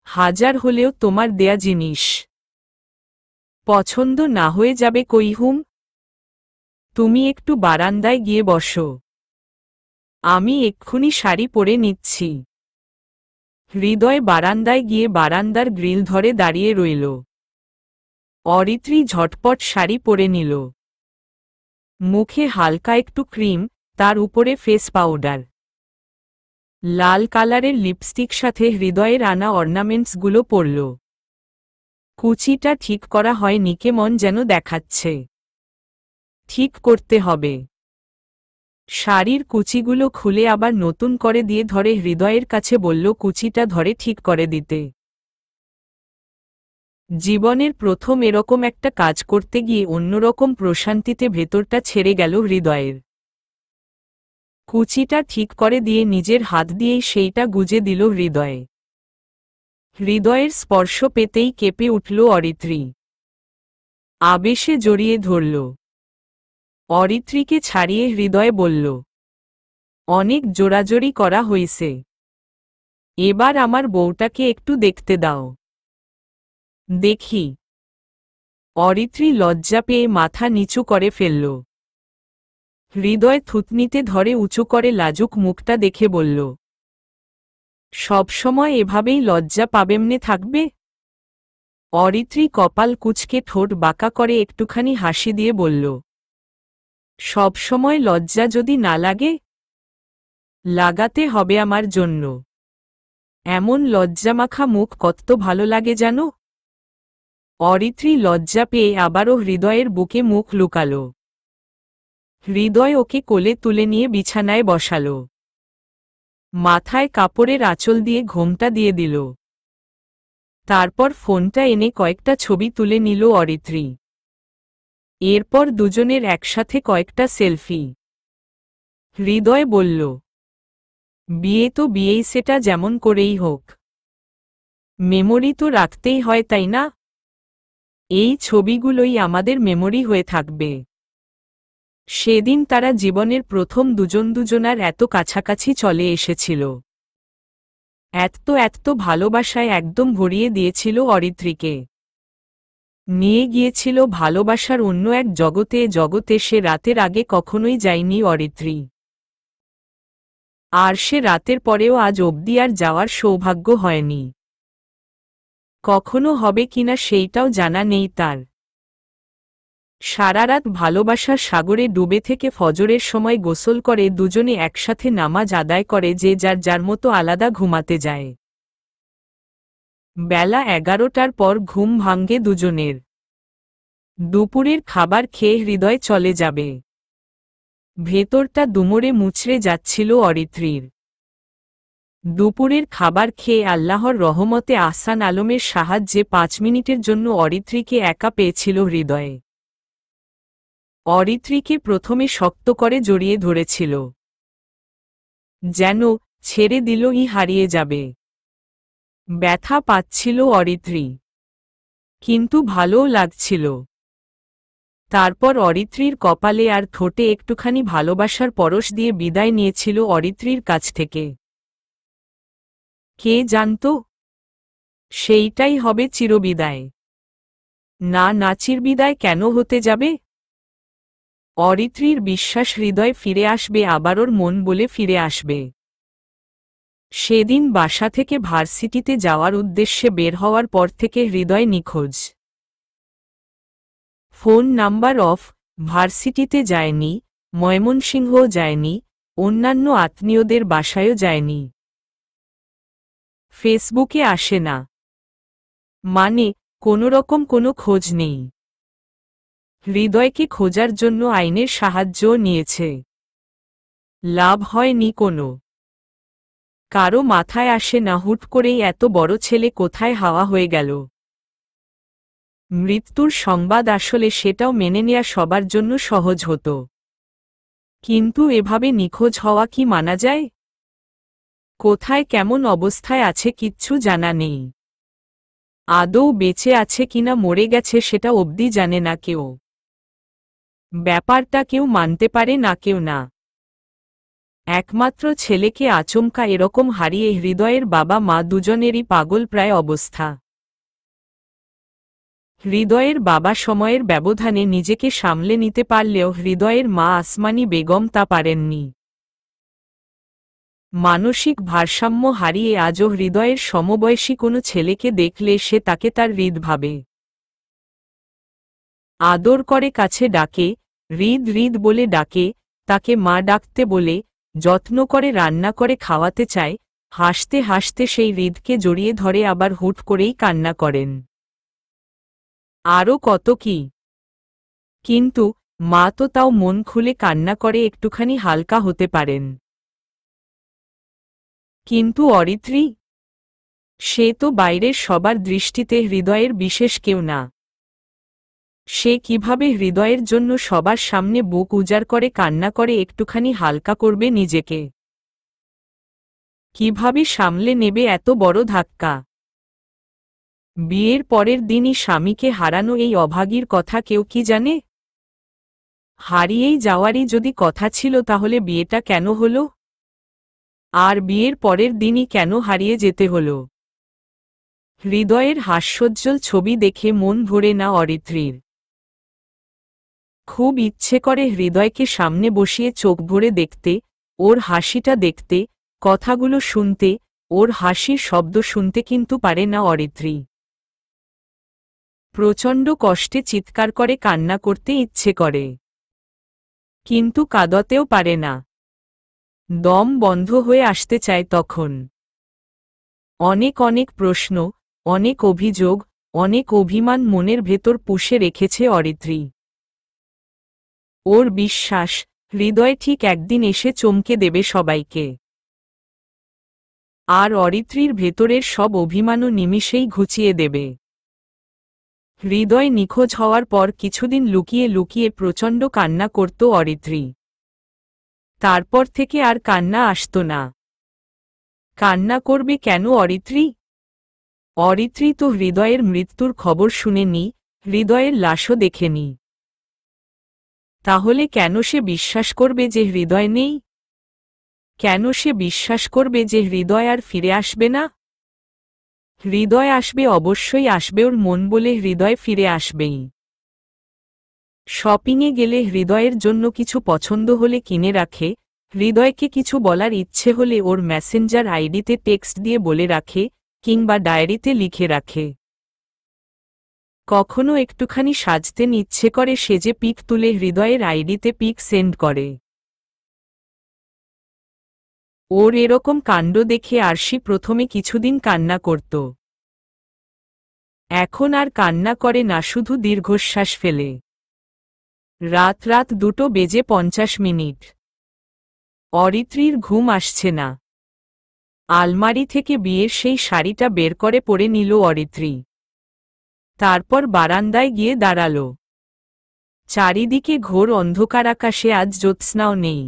হাজার হলেও তোমার দেয়া জিনিস। পছন্দ না হয়ে যাবে কই হুম? তুমি একটু বারান্দায় গিয়ে বসো, আমি এক্ষুনি শাড়ি পরে নিচ্ছি। হৃদয় বারান্দায় গিয়ে বারান্দার গ্রিল ধরে দাঁড়িয়ে রইল। অরিত্রী ঝটপট শাড়ি পরে নিল। মুখে হালকা একটু ক্রিম, তার উপরে ফেস পাউডার, লাল কালারের লিপস্টিক সাথে হৃদয়ের আনা অর্নামেন্টসগুলো পরল। কুচিটা ঠিক করা হয়নি, কেমন যেন দেখাচ্ছে। ঠিক করতে হবে। শাড়ির কুচিগুলো খুলে আবার নতুন করে দিয়ে ধরে হৃদয়ের কাছে বলল কুচিটা ধরে ঠিক করে দিতে। জীবনের প্রথম এরকম একটা কাজ করতে গিয়ে অন্যরকম প্রশান্তিতে ভেতরটা ছেড়ে গেল হৃদয়ের। কুচিটা ঠিক করে দিয়ে নিজের হাত দিয়েই সেইটা গুজে দিল হৃদয়ে। হৃদয়ের স্পর্শ পেতেই কেঁপে উঠল অরিত্রী। আবেশে জড়িয়ে ধরল। অরিত্রীকে ছাড়িয়ে হৃদয় বলল, অনেক জোরাজোরি করা হইছে, এবার আমার বউটাকে একটু দেখতে দাও। দেখি। অরিত্রী লজ্জা পেয়ে মাথা নিচু করে ফেলল। হৃদয় থুতনিতে ধরে উঁচু করে লাজুক মুখটা দেখে বলল, সবসময় এভাবেই লজ্জা পাবেমনে থাকবে? অরিত্রী কপাল কুঁচকে ঠোঁট বাঁকা করে একটুখানি হাসি দিয়ে বলল, সব সময় লজ্জা যদি না লাগে, লাগাতে হবে আমার জন্য। এমন লজ্জামাখা মুখ কত ভালো লাগে জানো। অরিত্রী লজ্জা পেয়ে আবারও হৃদয়ের বুকে মুখ লুকাল। হৃদয় ওকে কোলে তুলে নিয়ে বিছানায় বসাল। মাথায় কাপড়ের আঁচল দিয়ে ঘোমটা দিয়ে দিল। তারপর ফোনটা এনে কয়েকটা ছবি তুলে নিল অরিত্রী। এরপর দুজনের একসাথে কয়েকটা সেলফি। হৃদয় বলল, বিয়ে তো বিয়েই, সেটা যেমন করেই হোক, মেমোরি তো রাখতেই হয়, তাই না? এই ছবিগুলোই আমাদের মেমোরি হয়ে থাকবে। সেদিন তারা জীবনের প্রথম দুজনার এত কাছাকাছি চলে এসেছিল। এত ভালোবাসায় একদম ভরিয়ে দিয়েছিল অরিত্রীকে। নিয়ে গিয়েছিল ভালোবাসার অন্য এক জগতে সে রাতের আগে কখনোই যায়নি অরিত্রী। আর সে রাতের পরেও আজ অবধি আর যাওয়ার সৌভাগ্য হয়নি। কখনো হবে কিনা সেইটাও জানা নেই তার। সারারাত ভালোবাসার সাগরে ডুবে থেকে ফজরের সময় গোসল করে দুজনে একসাথে নামাজ আদায় করে, যে যার মতো আলাদা ঘুমাতে যায়। বেলা 11টার পর ঘুম ভাঙ্গে দুজনের। দুপুরের খাবার খেয়ে হৃদয় চলে যাবে। ভেতরটা দুমড়ে মুচড়ে যাচ্ছিল অরিত্রীর। দুপুরের খাবার খেয়ে আল্লাহর রহমতে আহসান আলমের সাহায্যে 5 মিনিটের জন্য অরিত্রীকে একা পেয়েছিল হৃদয়ে। অরিত্রীকে প্রথমে শক্ত করে জড়িয়ে ধরেছিল, যেন ছেড়ে দিলই হারিয়ে যাবে। ব্যথা পাচ্ছিল অরিত্রী, কিন্তু ভালোও লাগছিল। তারপর অরিত্রীর কপালে আর ঠোঁটে একটুখানি ভালোবাসার পরশ দিয়ে বিদায় নিয়েছিল অরিত্রীর কাছ থেকে। কে জানত, সেইটাই হবে চিরবিদায়। না, চিরবিদায় কেন হতে যাবে? অরিত্রীর বিশ্বাস হৃদয় ফিরে আসবে, আবার ওর মন বলে ফিরে আসবে। সেদিন বাসা থেকে ভার্সিটিতে যাওয়ার উদ্দেশ্যে বের হওয়ার পর থেকে হৃদয় নিখোঁজ। ফোন নাম্বার অফ, ভার্সিটিতে যায়নি, ময়মনসিংহও যায়নি, অন্যান্য আত্মীয়দের বাসায়ও যায়নি। ফেসবুকে আসে না, মানে কোনোরকম কোনো খোঁজ নেই। হৃদয়কে খোঁজার জন্য আইনের সাহায্যও নিয়েছে, লাভ হয়নি কোনো। কারো মাথায় আসে না হুট করেই এত বড় ছেলে কোথায় হাওয়া হয়ে গেল। মৃত্যুর সংবাদ আসলে সেটাও মেনে নেয়া সবার জন্য সহজ হতো, কিন্তু এভাবে নিখোঁজ হওয়া কি মানা যায়? কোথায় কেমন অবস্থায় আছে কিচ্ছু জানা নেই। আদৌ বেঁচে আছে কিনা মরে গেছে সেটা অবধি জানে না কেউ। ব্যাপারটা কেউ মানতে পারে না, কেউ না। একমাত্র ছেলেকে আচমকা এরকম হারিয়ে হৃদয়ের বাবা মা দুজনেরই পাগলপ্রায় অবস্থা। হৃদয়ের বাবা সময়ের ব্যবধানে নিজেকে সামলে নিতে পারলেও হৃদয়ের মা আসমানি বেগম তা পারেননি। মানসিক ভারসাম্য হারিয়ে আজও হৃদয়ের সমবয়সী কোনো ছেলেকে দেখলে সে তাকে তার হৃদ ভাবে। আদর করে কাছে ডাকে, হৃদ বলে ডাকে, তাকে মা ডাকতে বলে, যত্ন করে রান্না করে খাওয়াতে চায়, হাসতে হাসতে সেই হৃদকে জড়িয়ে ধরে, আবার হুট করেই কান্না করেন। আরও কত কি। কিন্তু মা তো তাও মন খুলে কান্না করে একটুখানি হালকা হতে পারেন। কিন্তু অরিত্রী, সে তো বাইরের সবার দৃষ্টিতে হৃদয়ের বিশেষ কেউ না। সে কিভাবে হৃদয়ের জন্য সবার সামনে বুক উজাড় করে কান্না করে একটুখানি হালকা করবে নিজেকে? কিভাবে সামলে নেবে এত বড় ধাক্কা? বিয়ের পরের দিনই স্বামীকে হারানো এই অভাগীর কথা কেউ কি জানে? হারিয়েই যাওয়ারই যদি কথা ছিল তাহলে বিয়েটা কেন হলো? আর বিয়ের পরের দিনই কেন হারিয়ে যেতে হলো? হৃদয়ের হাস্যোজ্জ্বল ছবি দেখে মন ভরে না অরিত্রীর। খুব ইচ্ছে করে হৃদয়কে সামনে বসিয়ে চোখ ভরে দেখতে, ওর হাসিটা দেখতে, কথাগুলো শুনতে, ওর হাসির শব্দ শুনতে, কিন্তু পারে না অরিত্রী। প্রচণ্ড কষ্টে চিৎকার করে কান্না করতে ইচ্ছে করে, কিন্তু কাঁদতেও পারে না। দম বন্ধ হয়ে আসতে চায় তখন। অনেক অনেক প্রশ্ন, অনেক অভিযোগ, অনেক অভিমান মনের ভেতর পুষে রেখেছে অরিত্রী। ওর বিশ্বাস, হৃদয় ঠিক একদিন এসে চমকে দেবে সবাইকে। আর অরিত্রীর ভেতরের সব অভিমানও নিমিষেই ঘুচিয়ে দেবে। হৃদয় নিখোঁজ হওয়ার পর কিছুদিন লুকিয়ে লুকিয়ে প্রচণ্ড কান্না করত অরিত্রী। তারপর থেকে আর কান্না আসত না। কান্না করবে কেন অরিত্রী? অরিত্রী তো হৃদয়ের মৃত্যুর খবর শুনেনি, হৃদয়ের লাশও দেখেনি। তাহলে কেন সে বিশ্বাস করবে যে হৃদয় নেই? কেন সে বিশ্বাস করবে যে হৃদয় আর ফিরে আসবে না? হৃদয় আসবে, অবশ্যই আসবে, ওর মন বলে হৃদয় ফিরে আসবেই। শপিংয়ে গেলে হৃদয়ের জন্য কিছু পছন্দ হলে কিনে রাখে, হৃদয়কে কিছু বলার ইচ্ছে হলে ওর মেসেঞ্জার আইডিতে টেক্সট দিয়ে বলে রাখে, কিংবা ডায়েরিতে লিখে রাখে। কখনো একটুখানি সাজতে ইচ্ছে করে সেজে পিক তুলে হৃদয়ের আইডিতে পিক সেন্ড করে। ওর এরকম কাণ্ড দেখে আরশি প্রথমে কিছুদিন কান্না করত। এখন আর কান্না করে না, শুধু দীর্ঘশ্বাস ফেলে। রাত 2:50 অরিত্রীর ঘুম আসছে না। আলমারি থেকে বিয়ের সেই শাড়িটা বের করে পরে নিল অরিত্রী। তারপর বারান্দায় গিয়ে দাঁড়াল। চারিদিকে ঘোর অন্ধকার, আকাশে আজ জ্যোৎস্নাও নেই।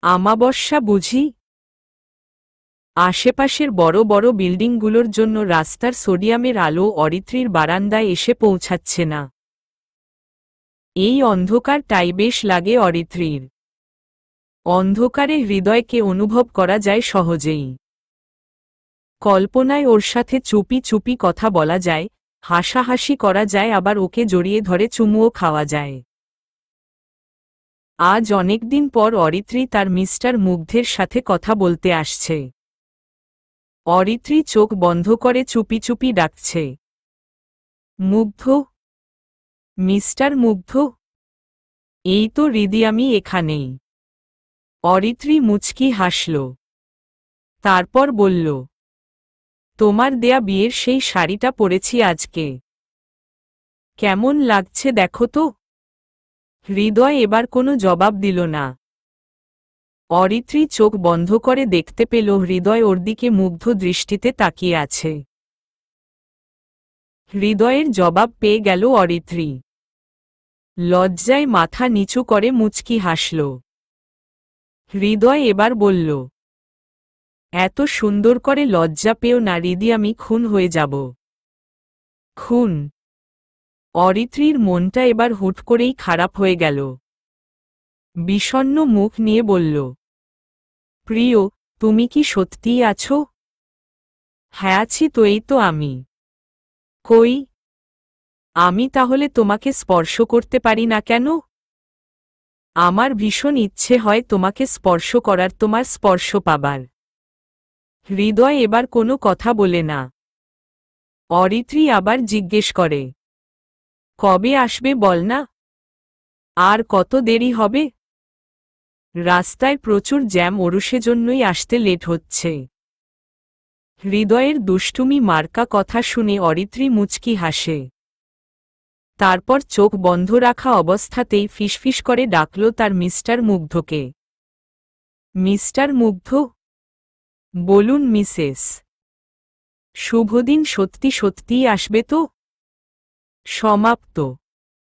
আমাবস্যা বুঝি? আশেপাশের বড় বড় বিল্ডিংগুলোর জন্য রাস্তার সোডিয়ামের আলো অরিত্রীর বারান্দায় এসে পৌঁছাচ্ছে না। এই অন্ধকারটাই বেশ লাগে অরিত্রীর। অন্ধকারে হৃদয়কে অনুভব করা যায় সহজেই। কল্পনায় ওর সাথে চুপি চুপি কথা বলা যায়, হাসাহাসি করা যায়, আবার ওকে জড়িয়ে ধরে চুমুও খাওয়া যায়। আজ অনেকদিন পর অরিত্রী তার মিস্টার মুগ্ধের সাথে কথা বলতে আসছে। অরিত্রী চোখ বন্ধ করে চুপি চুপি ডাকছে, মুগ্ধ, মিস্টার মুগ্ধ। এই তো হৃদি, আমি এখানেই। অরিত্রী মুচকি হাসল। তারপর বলল, তোমার দেয়া বিয়ের সেই শাড়িটা পরেছি আজকে। কেমন লাগছে দেখো তো। হৃদয় এবার কোনো জবাব দিল না। অরিত্রী চোখ বন্ধ করে দেখতে পেল হৃদয় ওর দিকে মুগ্ধ দৃষ্টিতে তাকিয়ে আছে। হৃদয়ের জবাব পেয়ে গেল অরিত্রী। লজ্জায় মাথা নিচু করে মুচকি হাসল। হৃদয় এবার বলল, এত সুন্দর করে লজ্জা পেও না হৃদি, আমি খুন হয়ে যাব। খুন? অরিত্রীর মনটা এবার হুট করেই খারাপ হয়ে গেল। বিষণ্ণ মুখ নিয়ে বলল, প্রিয়, তুমি কি সত্যিই আছো? হ্যাঁ আছি তো, এই তো আমি। কই? আমি তাহলে তোমাকে স্পর্শ করতে পারি না কেন? আমার ভীষণ ইচ্ছে হয় তোমাকে স্পর্শ করার, তোমার স্পর্শ পাবার। হৃদয় এবার কোনো কথা বলে না। অরিত্রী আবার জিজ্ঞেস করে, কবে আসবে বল না? আর কত দেরি হবে? রাস্তায় প্রচুর জ্যাম, ওর সেজন্যই আসতে লেট হচ্ছে। হৃদয়ের দুষ্টুমি মার্কা কথা শুনে অরিত্রী মুচকি হাসে। তারপর চোখ বন্ধ রাখা অবস্থাতেই ফিসফিস করে ডাকল তার মিস্টার মুগ্ধকে। মিস্টার মুগ্ধ? বলুন মিসেস। শুভদিন, সত্যি সত্যিই আসবে তো? সমাপ্ত।